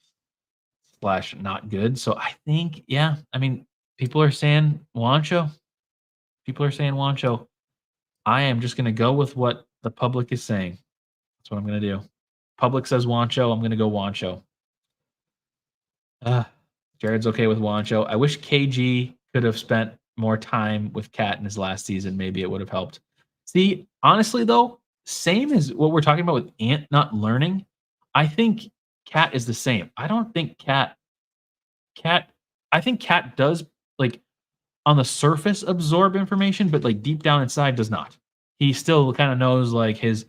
slash not good. So I think, yeah, I mean, people are saying Wancho. People are saying Wancho. I am just going to go with what the public is saying. That's what I'm going to do. Public says Wancho. I'm going to go Wancho. Jared's okay with Wancho. I wish KG could have spent more time with Cat in his last season. Maybe it would have helped. See, honestly, though, same as what we're talking about with Ant not learning, I think Cat is the same. I don't think Cat I think Cat does, like, on the surface absorb information, but, like, deep down inside does not. He still kinda knows, like, his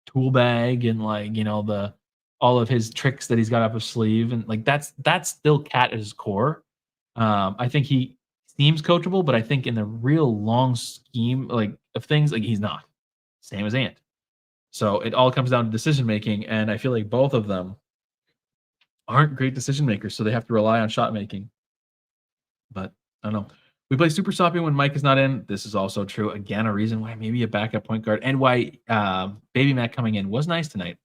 tool bag and, like, the all of his tricks that he's got up his sleeve, and, like, that's still Cat at his core. I think he seems coachable, but I think in the real long scheme, like, of things, like, he's not. Same as Ant. So, it all comes down to decision making, and I feel like both of them aren't great decision makers, so they have to rely on shot making. But I don't know. We play super sloppy when Mike is not in. This is also true. Again, a reason why maybe a backup point guard and why Baby Mac coming in was nice tonight.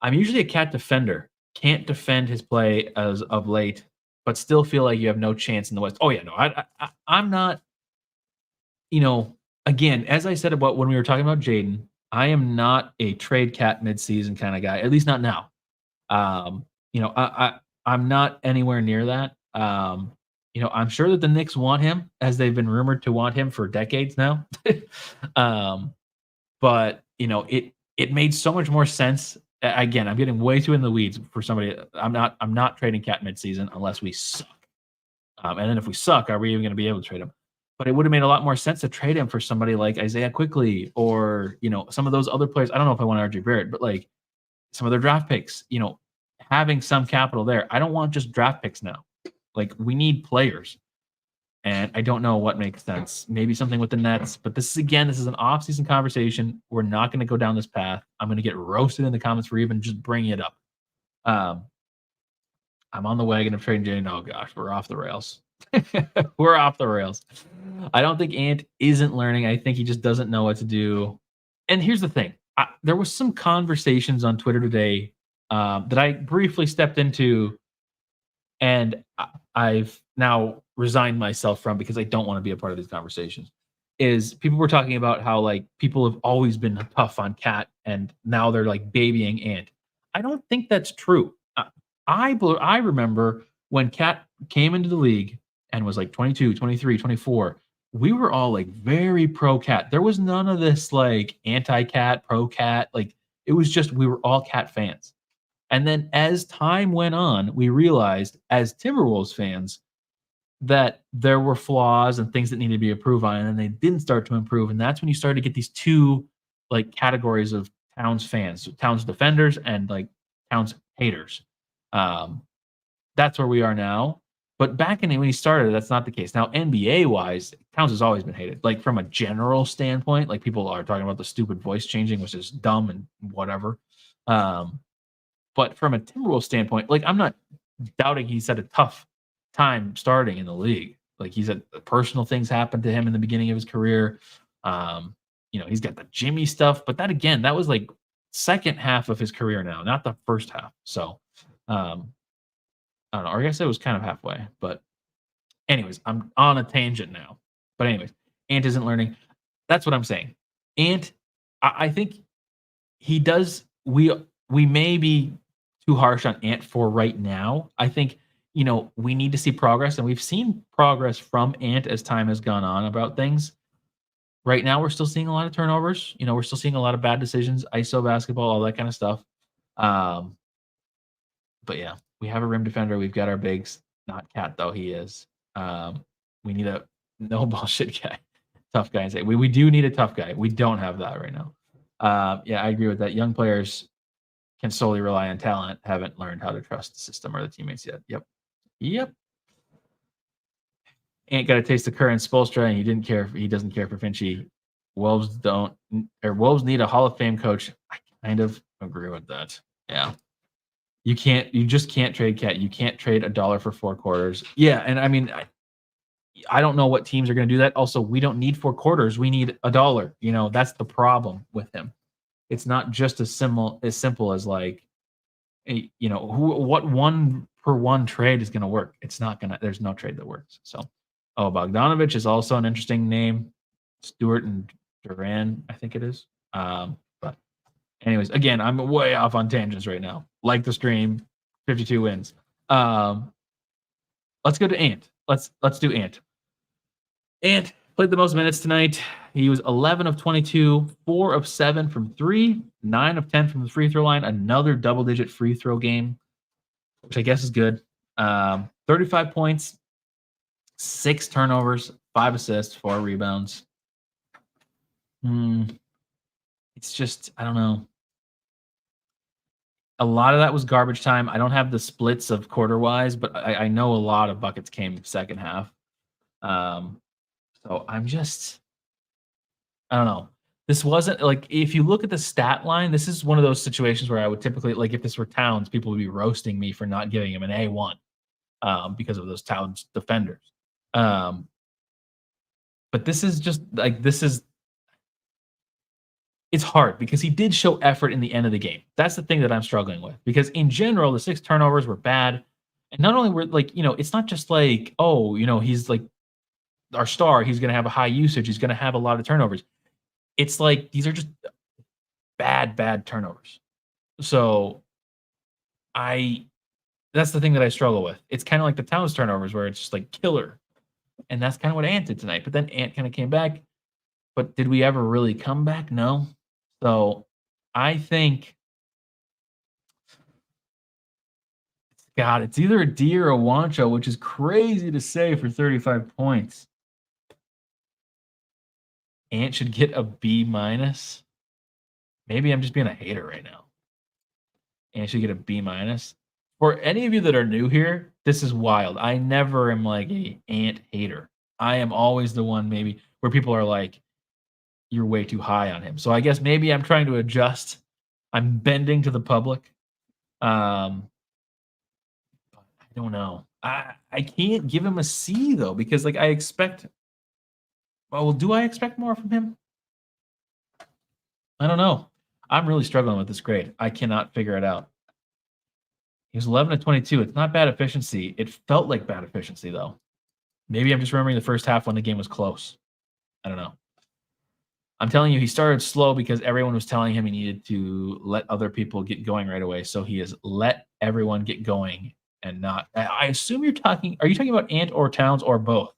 I'm usually a Cat defender. Can't defend his play as of late, but still feel like you have no chance in the West. Oh yeah, no, I'm not. You know, again, as I said about when we were talking about Jaden, I am not a trade Cat midseason kind of guy. At least not now. I'm not anywhere near that. I'm sure that the Knicks want him, as they've been rumored to want him for decades now. um, but it made so much more sense. Again, I'm getting way too in the weeds for somebody. I'm not trading Cat midseason unless we suck. And then if we suck, are we even going to be able to trade him? But it would have made a lot more sense to trade him for somebody like Isaiah Quickly or some of those other players. I don't know if I want RJ Barrett, but like some of their draft picks. Having some capital there. I don't want just draft picks now. Like we need players. And I don't know what makes sense. Maybe something with the Nets, but this is an off-season conversation. We're not going to go down this path. I'm going to get roasted in the comments for even just bringing it up. I'm on the wagon of trading Jaden. Oh gosh, we're off the rails. We're off the rails. I don't think Ant isn't learning. I think he just doesn't know what to do. And here's the thing: there was some conversations on Twitter today that I briefly stepped into, and I've now resigned myself from because I don't want to be a part of these conversations. Is people were talking about how like people have always been tough on Cat, and now they're like babying Ant. I don't think that's true. I remember when Cat came into the league and was like 22, 23, 24, we were all like very pro Cat. There was none of this like anti Cat, pro Cat. Like it was just we were all Cat fans. And then as time went on, we realized as Timberwolves fans that there were flaws and things that needed to be improved on, and they didn't start to improve. And that's when you started to get these two like categories of Towns fans, so Towns defenders and like Towns haters. That's where we are now. But back in when he started, that's not the case. Now, NBA wise, Towns has always been hated. Like from a general standpoint, like people are talking about the stupid voice changing, which is dumb and whatever. But from a Timberwolves standpoint, like I'm not doubting he's had a tough time starting in the league. Like he's had personal things happen to him in the beginning of his career. He's got the Jimmy stuff, but that was like second half of his career now, not the first half. So I don't know. Or I guess it was kind of halfway. But anyways, I'm on a tangent now. But anyways, Ant isn't learning. That's what I'm saying. Ant, I think he does. We may be too harsh on Ant for right now. I think we need to see progress, and we've seen progress from Ant as time has gone on about things. Right now, we're still seeing a lot of turnovers. We're still seeing a lot of bad decisions, ISO basketball, all that kind of stuff. But yeah, we have a rim defender. We've got our bigs. Not Cat though. He is. We need a no bullshit guy, tough guy. And say we do need a tough guy. We don't have that right now. Yeah, I agree with that. Young players can solely rely on talent. Haven't learned how to trust the system or the teammates yet. Yep. Ain't got a taste of current Spoelstra, and he doesn't care for Finchie. Wolves need a Hall of Fame coach. I kind of agree with that. Yeah. You just can't trade Cat. You can't trade $1 for 4 quarters. Yeah, and I mean, I don't know what teams are going to do that. Also, we don't need 4 quarters. We need $1. That's the problem with him. It's not just as simple as like, what 1-for-1 trade is going to work. It's not going to. There's no trade that works. So, Bogdanovich is also an interesting name. Stewart and Duran, I think it is. But anyways, again, I'm way off on tangents right now. Like the stream, 52 wins. Let's go to Ant. Let's do Ant. Ant, Played the most minutes tonight. He was 11 of 22, 4 of 7 from 3, 9 of 10 from the free throw line. Another double-digit free throw game, which I guess is good. 35 points, 6 turnovers, 5 assists, 4 rebounds. It's just, I don't know. A lot of that was garbage time. I don't have the splits of quarter-wise, but I know a lot of buckets came second half. So I'm just I don't know. This wasn't like if you look at the stat line, this is one of those situations where I would typically like if this were Towns, people would be roasting me for not giving him an A1 because of those Towns defenders. But this is just like it's hard because he did show effort in the end of the game. That's the thing that I'm struggling with because in general, the 6 turnovers were bad. And not only were like, it's not just like, oh, he's like our star, he's going to have a high usage, he's going to have a lot of turnovers. It's like these are just bad turnovers. So that's the thing that I struggle with. It's kind of like the Towns turnovers where it's just like killer. And that's kind of what Ant did tonight. But then Ant kind of came back. But did we ever really come back? No. So I think God, it's either a D or a Wancho, which is crazy to say for 35 points. Ant should get a B minus. Maybe I'm just being a hater right now. Ant should get a B minus. For any of you that are new here, this is wild. I never am like a Ant hater. I am always the one maybe where people are like, you're way too high on him. So I guess maybe I'm trying to adjust. I'm bending to the public. I don't know. I can't give him a C though because like I expect. Well, do I expect more from him? I don't know. I'm really struggling with this grade. I cannot figure it out. He was 11 of 22. It's not bad efficiency. It felt like bad efficiency though. Maybe I'm just remembering the first half when the game was close. I don't know. I'm telling you, he started slow because everyone was telling him he needed to let other people get going right away. So he has let everyone get going and not. I assume are you talking about Ant or Towns or both?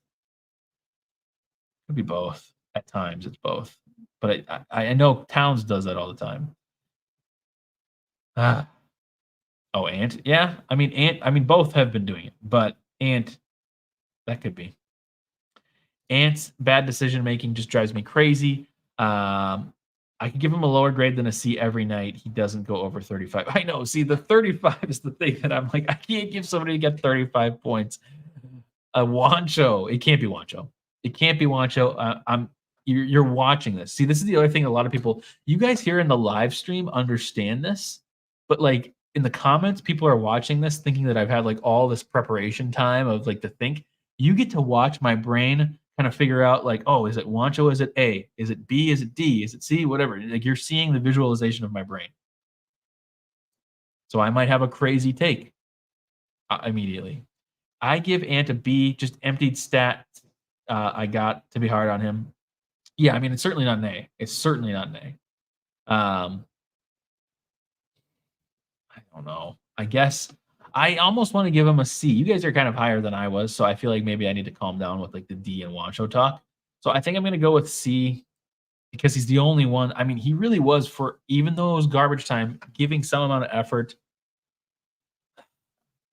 Could be both. At times, it's both. But I know Towns does that all the time. Oh, Ant? Yeah. I mean, both have been doing it, but Ant, that could be. Ant's bad decision making just drives me crazy. I could give him a lower grade than a C every night. He doesn't go over 35. I know. See, the 35 is the thing that I'm like, I can't give somebody to get 35 points. A Wancho. It can't be Wancho. It can't be Wancho. You're watching this. See, this is the other thing. A lot of people, you guys here in the live stream understand this, but like in the comments, people are watching this thinking that I've had like all this preparation time of like to think. You get to watch my brain kind of figure out like, oh, is it Wancho? Is it A? Is it B? Is it D? Is it C? Whatever. Like you're seeing the visualization of my brain. So I might have a crazy take immediately. I give Ant a B, just emptied stat. I got to be hard on him. Yeah, I mean, it's certainly not an A. It's certainly not an A. I don't know. I guess I almost want to give him a C. You guys are kind of higher than I was, so I feel like maybe I need to calm down with like the D and Wancho talk. So I think I'm going to go with C because he's the only one. I mean, he really was even though it was garbage time, giving some amount of effort.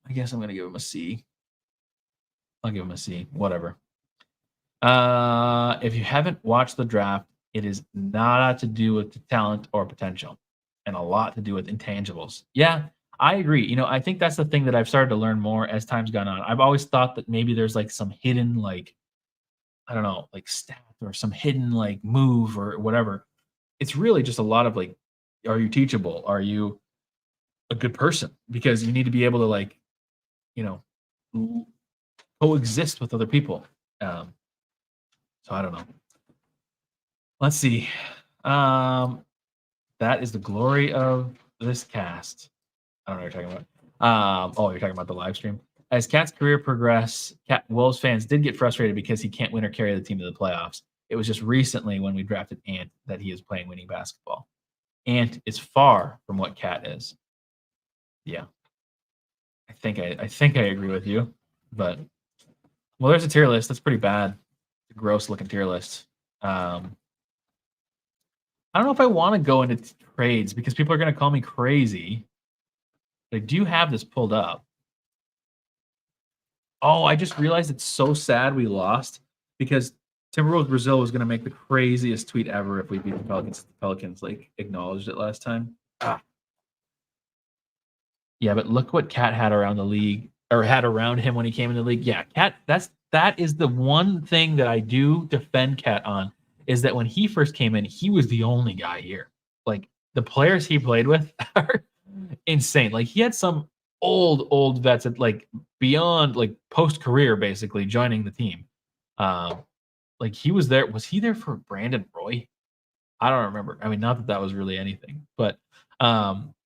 I guess I'm going to give him a C. I'll give him a C. Whatever. If you haven't watched the draft, it is not to do with the talent or potential and a lot to do with intangibles. Yeah, I agree. I think that's the thing that I've started to learn more as time's gone on. I've always thought that maybe there's like some hidden, like, I don't know, like stat or some hidden like move or whatever. It's really just a lot of like, are you teachable? Are you a good person? Because you need to be able to like, coexist with other people. So I don't know. Let's see. That is the glory of this cast. I don't know what you're talking about. You're talking about the live stream. As Cat's career progressed, Wolves fans did get frustrated because he can't win or carry the team to the playoffs. It was just recently when we drafted Ant that he is playing winning basketball. Ant is far from what Cat is. Yeah. I think I agree with you, but there's a tier list. That's pretty bad. gross looking tier list. I don't know if I want to go into trades because people are going to call me crazy. I do have this pulled up. Oh, I just realized it's so sad we lost because Timberwolves Brazil was going to make the craziest tweet ever if we beat the Pelicans. The Pelicans like acknowledged it last time. Yeah, but look what Cat had around the league or had around him when he came in the league. Yeah, Cat. That is the one thing that I do defend Cat on is that when he first came in, he was the only guy here. Like the players he played with are insane. Like he had some old vets at like beyond like post career basically joining the team. Like he was there. Was he there for Brandon Roy? I don't remember. I mean, not that that was really anything, but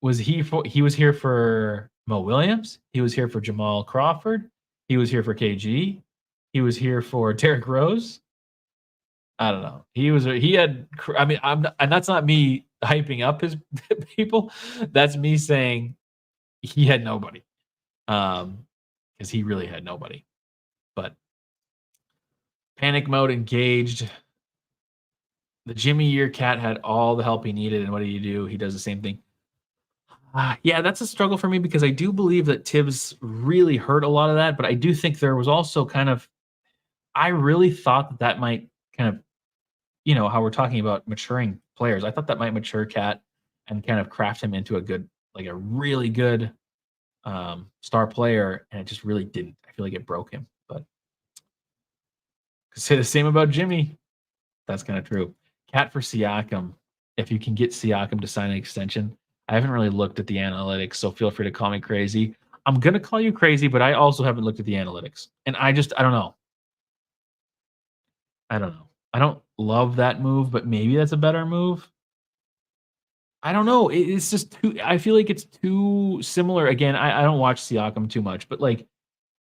was he was here for Mo Williams? He was here for Jamal Crawford. He was here for KG. He was here for Derrick Rose. I don't know. He had. I mean, and that's not me hyping up his people. That's me saying he had nobody, because he really had nobody. But panic mode engaged. The Jimmy year Cat had all the help he needed, and what do? He does the same thing. Yeah, that's a struggle for me because I do believe that Tibbs really hurt a lot of that, but I do think there was also kind of. I really thought that might kind of, how we're talking about maturing players. I thought that might mature Cat and kind of craft him into a really good star player, and it just really didn't. I feel like it broke him. But could say the same about Jimmy. That's kind of true. Cat for Siakam. If you can get Siakam to sign an extension, I haven't really looked at the analytics, so feel free to call me crazy. I'm gonna call you crazy, but I also haven't looked at the analytics, and I don't know. I don't know. I don't love that move, but maybe that's a better move. I don't know. It's just too. I feel like it's too similar. Again, I don't watch Siakam too much, but like,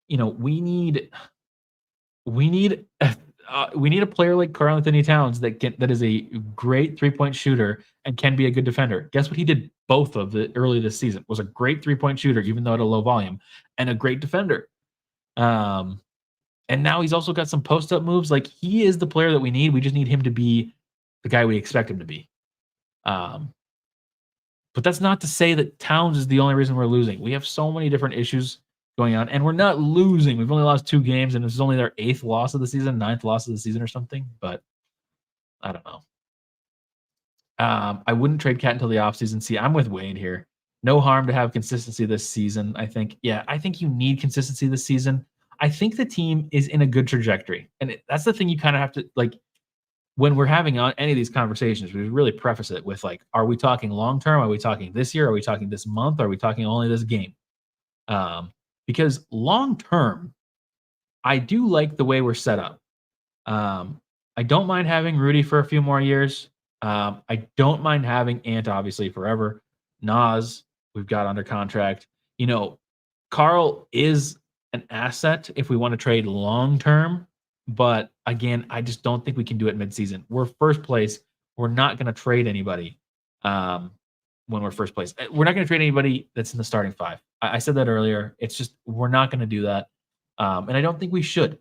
we need we need a player like Karl Anthony Towns that is a great 3-point shooter and can be a good defender. Guess what he did both of the early this season was a great 3-point shooter, even though at a low volume, and a great defender. And now he's also got some post up moves. Like he is the player that we need. We just need him to be the guy we expect him to be. But that's not to say that Towns is the only reason we're losing. We have so many different issues going on, and we're not losing. We've only lost 2 games, and this is only their 8th loss of the season, 9th loss of the season or something. But I don't know. I wouldn't trade Cat until the offseason. See, I'm with Wade here. No harm to have consistency this season. I think you need consistency this season. I think the team is in a good trajectory. And that's the thing you kind of have to, like, when we're having on any of these conversations, we really preface it with, like, are we talking long term? Are we talking this year? Are we talking this month? Are we talking only this game? Because long term, I do like the way we're set up. I don't mind having Rudy for a few more years. I don't mind having Ant, obviously, forever. Nas, we've got under contract. Karl is an asset if we want to trade long term. But again, I just don't think we can do it midseason. We're first place. We're not going to trade anybody when we're first place. We're not going to trade anybody that's in the starting 5. I said that earlier. It's just we're not going to do that. And I don't think we should.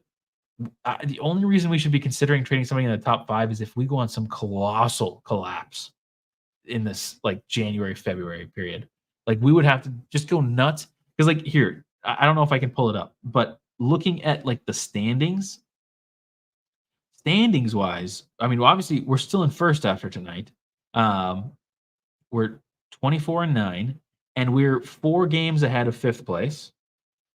The only reason we should be considering trading somebody in the top 5 is if we go on some colossal collapse in this like January, February period. Like we would have to just go nuts. Because like here, I don't know if I can pull it up, but looking at like the standings wise, I mean, obviously we're still in first after tonight. We're 24-9, and we're 4 games ahead of 5th place,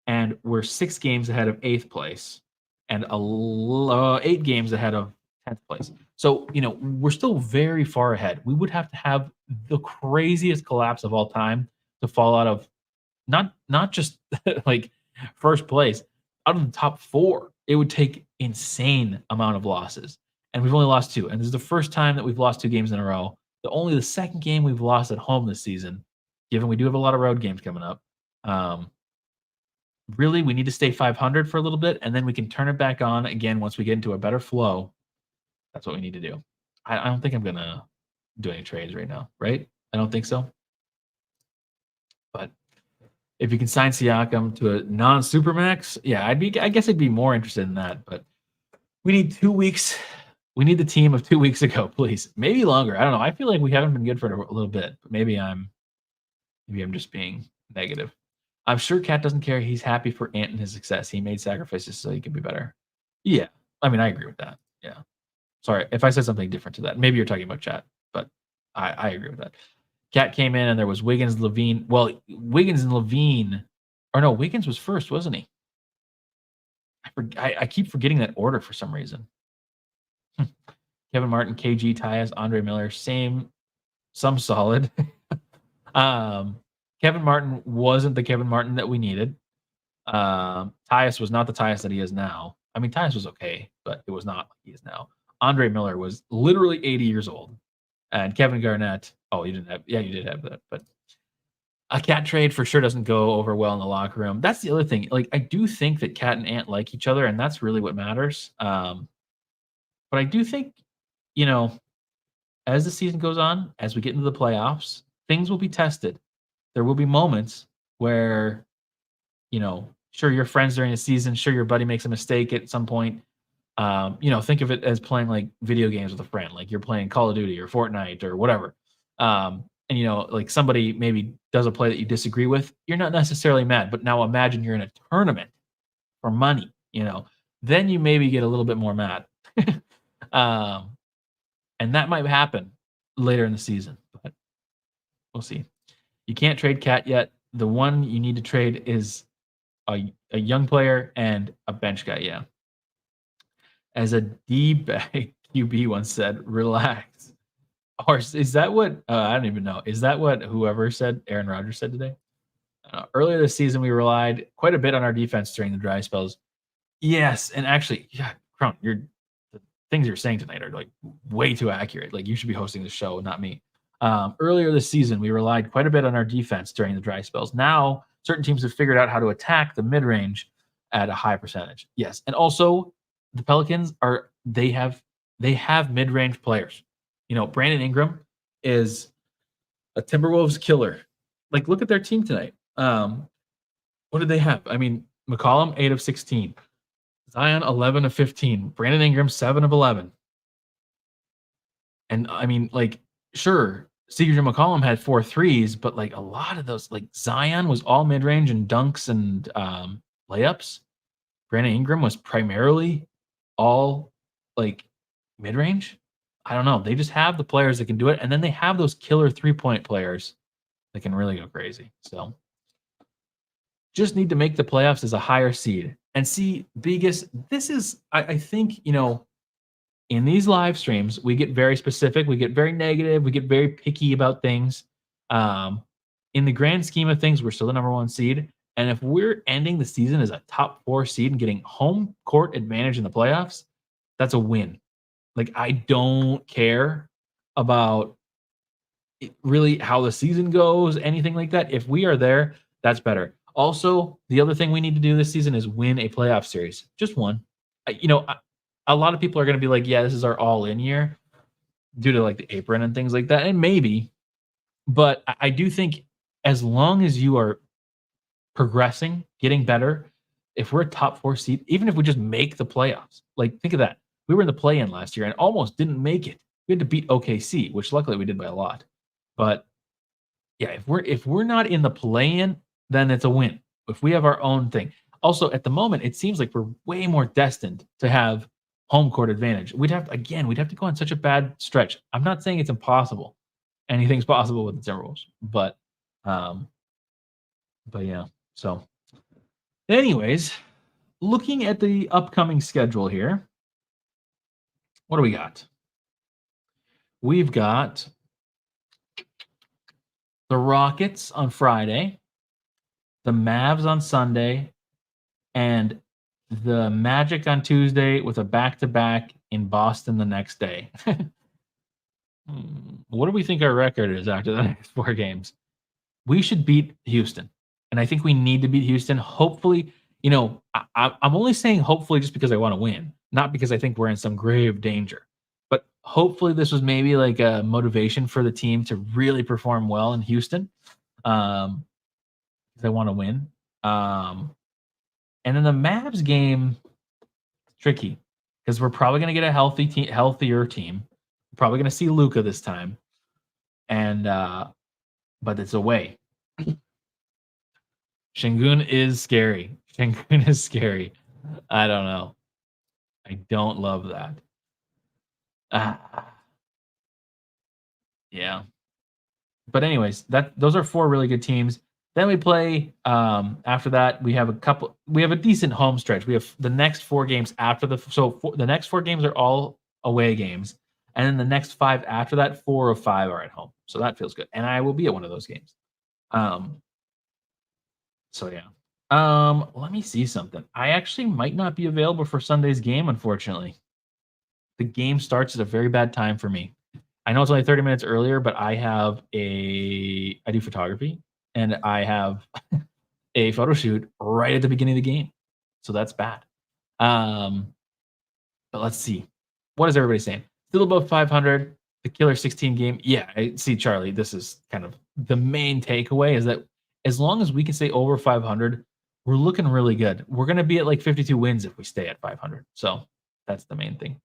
and we're 6 games ahead of 8th place, and 8 games ahead of 10th place. So, we're still very far ahead. We would have to have the craziest collapse of all time to fall out of not just like first place, out of the top 4. It would take insane amount of losses. And we've only lost 2. And this is the first time that we've lost 2 games in a row. Only the second game we've lost at home this season, given we do have a lot of road games coming up. Really, we need to stay 500 for a little bit, and then we can turn it back on again once we get into a better flow. That's what we need to do. I don't think I'm going to do any trades right now, right? I don't think so. But if you can sign Siakam to a non-supermax, yeah, I guess I'd be more interested in that. But We need 2 weeks. We need the team of 2 weeks ago, please. Maybe longer. I don't know. I feel like we haven't been good for a little bit, but maybe I'm just being negative. I'm sure Cat doesn't care. He's happy for Ant and his success. He made sacrifices so he could be better. Yeah. I mean, I agree with that. Yeah. Sorry if I said something different to that. Maybe you're talking about Chat, but I agree with that. Cat came in and there was Wiggins, Levine. Well, Wiggins and Levine, or no, Wiggins was first, wasn't he? I keep forgetting that order for some reason. Kevin Martin, KG, Tyus, Andre Miller, some solid. um, Kevin Martin wasn't the Kevin Martin that we needed. Tyus was not the Tyus that he is now. I mean, Tyus was okay, but it was not like he is now. Andre Miller was literally 80 years old. And Kevin Garnett, you did have that, but a Cat trade for sure doesn't go over well in the locker room. That's the other thing. Like, I do think that Cat and Ant like each other, and that's really what matters. But I do think, you know, as the season goes on, as we get into the playoffs, things will be tested. There will be moments where, sure, you're friends during the season. Sure, your buddy makes a mistake at some point. Think of it as playing like video games with a friend, like you're playing Call of Duty or Fortnite or whatever. Like somebody maybe does a play that you disagree with. You're not necessarily mad, but now imagine you're in a tournament for money, then you maybe get a little bit more mad. um, and that might happen later in the season, but we'll see. You can't trade Cat yet. The one you need to trade is a young player and a bench guy. Yeah. As a D-bag QB once said, relax. Or is that what I don't even know. Is that what whoever said, Aaron Rodgers said today? Earlier this season, we relied quite a bit on our defense during the dry spells. Yes, and actually, yeah, Crown, the things you're saying tonight are like way too accurate. Like you should be hosting the show, not me. Earlier this season, we relied quite a bit on our defense during the dry spells. Now, certain teams have figured out how to attack the mid range at a high percentage. Yes, and also the Pelicans they have mid range players. Brandon Ingram is a Timberwolves killer. Like, look at their team tonight. What did they have? I mean, McCollum 8 of 16. Zion 11 of 15, Brandon Ingram 7 of 11. And I mean, like, sure, CJ McCollum had 4 threes, but like a lot of those, like Zion was all mid range and dunks and layups. Brandon Ingram was primarily all like mid range. I don't know. They just have the players that can do it, and then they have those killer 3-point players that can really go crazy. So just need to make the playoffs as a higher seed. And see, biggest, this is, I think, in these live streams, we get very specific, we get very negative, we get very picky about things. In the grand scheme of things, we're still the number 1 seed. And if we're ending the season as a top 4 seed and getting home court advantage in the playoffs, that's a win. Like, I don't care about really how the season goes, anything like that. If we are there, that's better. Also, the other thing we need to do this season is win a playoff series. Just one. A lot of people are going to be like, yeah, this is our all-in year due to like the apron and things like that. And maybe, but I do think as long as you are progressing, getting better, if we're a top 4 seed, even if we just make the playoffs, like think of that. We were in the play-in last year and almost didn't make it. We had to beat OKC, which luckily we did by a lot. But yeah, if we're not in the play-in, then it's a win. If we have our own thing. Also, at the moment, it seems like we're way more destined to have home court advantage. We'd have to go on such a bad stretch. I'm not saying it's impossible. Anything's possible with the Timberwolves, but yeah. So, anyways, looking at the upcoming schedule here, what do we got? We've got the Rockets on Friday, the Mavs on Sunday, and the Magic on Tuesday with a back-to-back in Boston the next day. What do we think our record is after the next 4 games? We should beat Houston, and I think we need to beat Houston. Hopefully, I'm only saying hopefully just because I want to win, not because I think we're in some grave danger. But hopefully this was maybe like a motivation for the team to really perform well in Houston, because I want to win. And then the Mavs game, tricky. because we're probably going to get a healthier team. We're probably going to see Luca this time, and but it's away. Shingun is scary. Shingun is scary. I don't know. I don't love that. Yeah. But anyways, those are 4 really good teams. Then we play after that we have a decent home stretch. We have the next 4 games after the next 4 games are all away games. And then the next 5 after that, 4 of 5 are at home. So that feels good. And I will be at one of those games. So yeah. Let me see something. I actually might not be available for Sunday's game, unfortunately. The game starts at a very bad time for me. I know it's only 30 minutes earlier, but I do photography and I have a photo shoot right at the beginning of the game. So that's bad. But let's see. What is everybody saying? Still above 500, the killer 16 game. Yeah, I see, Charlie. This is kind of the main takeaway is that as long as we can stay over 500, we're looking really good. We're going to be at like 52 wins if we stay at 500. So that's the main thing.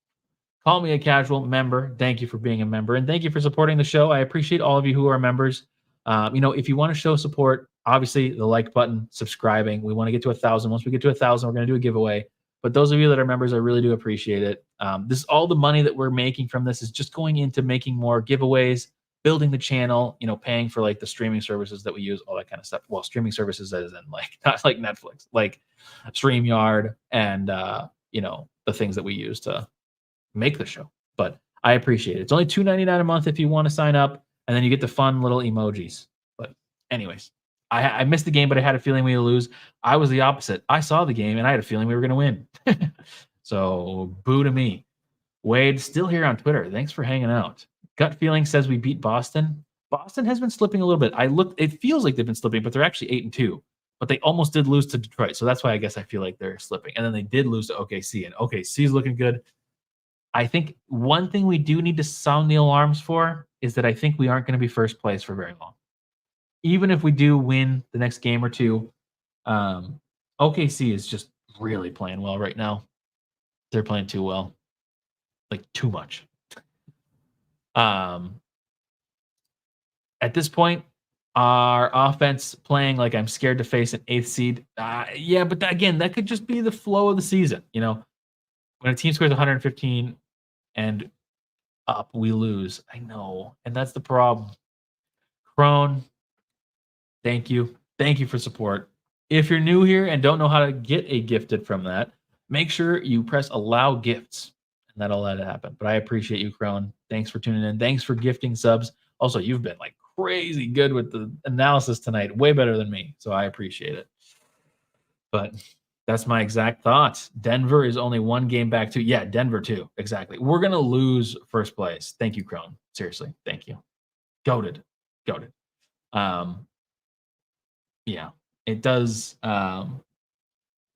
Call me a casual member. Thank you for being a member, and thank you for supporting the show. I appreciate all of you who are members. If you want to show support, obviously the like button, subscribing. We want to get to 1,000. Once we get to 1,000, we're going to do a giveaway. But those of you that are members, I really do appreciate it. This all the money that we're making from this is just going into making more giveaways, building the channel, paying for like the streaming services that we use, all that kind of stuff. Well, streaming services as in like not like Netflix, like StreamYard and the things that we use to make the show. But I appreciate it. It's only $2.99 a month if you want to sign up, and then you get the fun little emojis. But anyways, I missed the game, but I had a feeling we would lose. I was the opposite. I saw the game and I had a feeling we were going to win. So boo to me. Wade, still here on Twitter. Thanks for hanging out. Gut feeling says we beat Boston. Boston has been slipping a little bit. It feels like they've been slipping, but they're actually 8-2. But they almost did lose to Detroit. So that's why I guess I feel like they're slipping. And then they did lose to OKC, and OKC is looking good. I think one thing we do need to sound the alarms for is that I think we aren't going to be first place for very long. Even if we do win the next game or two, OKC is just really playing well right now. They're playing too well, like too much. At this point, our offense playing like I'm scared to face an 8th seed. Yeah, but again, that could just be the flow of the season. When a team scores 115 and up, we lose. I know, and that's the problem. Crone, thank you. Thank you for support. If you're new here and don't know how to get a gifted from that, make sure you press allow gifts, and that'll let it happen. But I appreciate you, Crone. Thanks for tuning in. Thanks for gifting subs. Also, you've been like crazy good with the analysis tonight. Way better than me. So I appreciate it. But that's my exact thoughts. Denver is only 1 game back too. Yeah, Denver too. Exactly. We're going to lose first place. Thank you, Crone. Seriously. Thank you. Goated. Yeah, it does. We're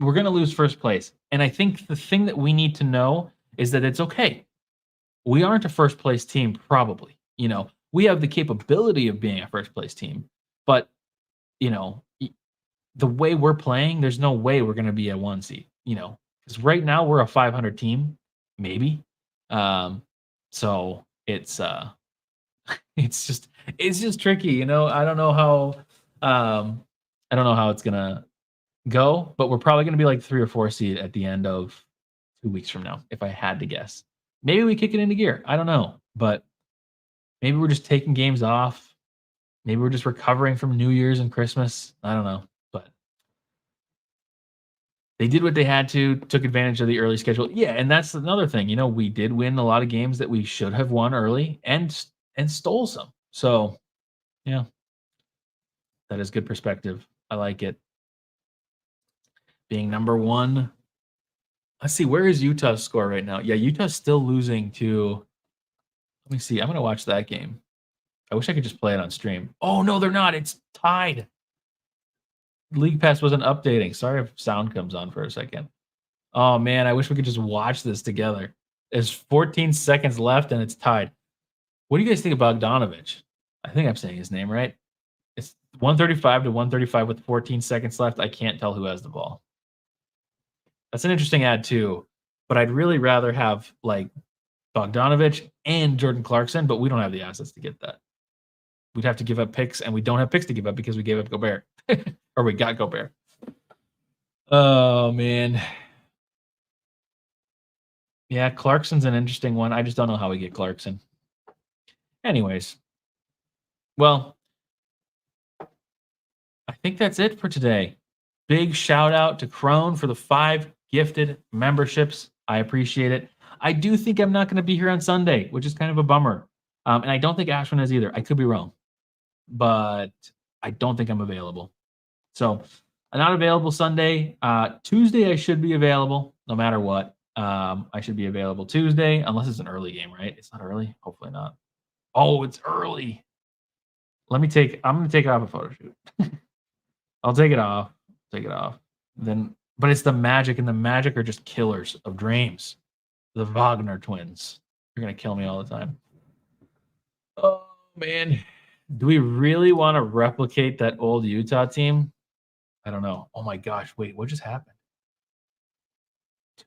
going to lose first place. And I think the thing that we need to know is that it's okay. We aren't a first place team, probably. We have the capability of being a first place team. But, the way we're playing, there's no way we're going to be a 1 seed, because right now we're a 500 team, maybe. So it's just tricky, I don't know how it's gonna go, but we're probably gonna be like 3 or 4 seed at the end of 2 weeks from now, if I had to guess. Maybe we kick it into gear. I don't know, but maybe we're just taking games off. Maybe we're just recovering from New Year's and Christmas. I don't know. They did what they had to, took advantage of the early schedule. Yeah, and that's another thing. We did win a lot of games that we should have won early and stole some. So, yeah, that is good perspective. I like it. Being number 1. Let's see, where is Utah's score right now? Yeah, Utah's still losing to. Let me see. I'm going to watch that game. I wish I could just play it on stream. Oh, no, they're not. It's tied. League Pass wasn't updating. Sorry if sound comes on for a second. Oh, man, I wish we could just watch this together. There's 14 seconds left, and it's tied. What do you guys think about Bogdanovich? I think I'm saying his name right. It's 135 to 135 with 14 seconds left. I can't tell who has the ball. That's an interesting ad, too. but I'd really rather have like Bogdanovich and Jordan Clarkson, but we don't have the assets to get that. We'd have to give up picks, and we don't have picks to give up because we gave up Gobert. Or we got Gobert. Oh, man. Yeah, Clarkson's an interesting one. I just don't know how we get Clarkson. Anyways. Well, I think that's it for today. Big shout out to Crone for the 5 gifted memberships. I appreciate it. I do think I'm not going to be here on Sunday, which is kind of a bummer. And I don't think Ashwin is either. I could be wrong, but I don't think I'm available. So I'm not available Sunday. Tuesday, I should be available no matter what. I should be available Tuesday, unless it's an early game, right? It's not early. Hopefully not. Oh, it's early. I'm going to take off a photo shoot. I'll take it off. Then, but it's the Magic, and the Magic are just killers of dreams. The Wagner twins. They're going to kill me all the time. Oh, man. Do we really want to replicate that old Utah team? I don't know. Oh, my gosh. Wait, what just happened?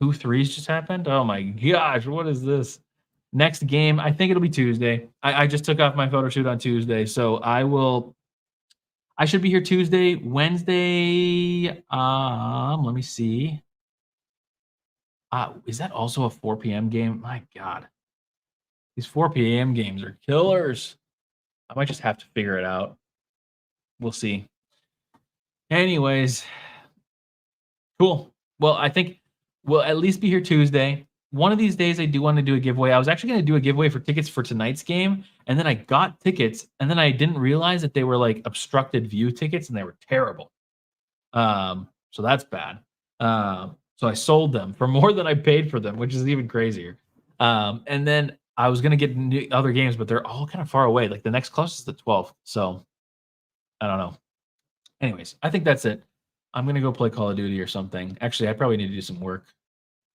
2 threes just happened? Oh, my gosh. What is this? Next game, I think it'll be Tuesday. I just took off my photo shoot on Tuesday, so I should be here Tuesday. Wednesday, let me see. Is that also a 4 p.m. game? My God. These 4 p.m. games are killers. I might just have to figure it out. We'll see. Anyways, cool. Well, I think we'll at least be here Tuesday. One of these days, I do want to do a giveaway. I was actually going to do a giveaway for tickets for tonight's game, and then I got tickets, and then I didn't realize that they were like obstructed view tickets, and they were terrible. So that's bad. So I sold them for more than I paid for them, which is even crazier. And then I was going to get other games, but they're all kind of far away. Like the next closest is the 12th. So I don't know. Anyways, I think that's it. I'm going to go play Call of Duty or something. Actually, I probably need to do some work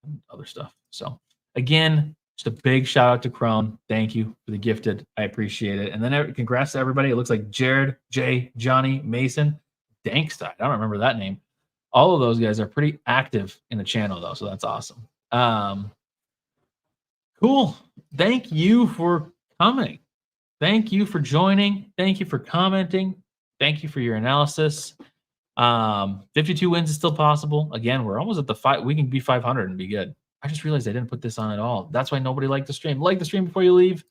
and other stuff. So again, just a big shout out to Crone. Thank you for the gifted. I appreciate it. And then congrats to everybody. It looks like Jared, Jay, Johnny, Mason, Dankstein. I don't remember that name. All of those guys are pretty active in the channel, though, so that's awesome. Cool. Thank you for coming. Thank you for joining. Thank you for commenting. Thank you for your analysis. 52 wins is still possible. Again, we're almost at the 5. We can be 500 and be good. I just realized I didn't put this on at all. That's why nobody liked the stream. Like the stream before you leave.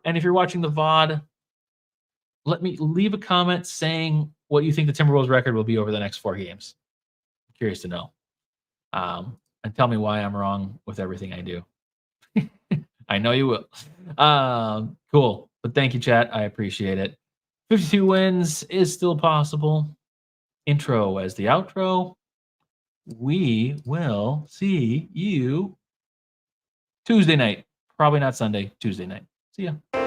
And if you're watching the VOD, let me leave a comment saying what you think the Timberwolves record will be over the next 4 games. I'm curious to know. And tell me why I'm wrong with everything I do. I know you will. Cool. But thank you, chat. I appreciate it. 52 wins is still possible. Intro as the outro. We will see you Tuesday night. Probably not Sunday, Tuesday night. See ya.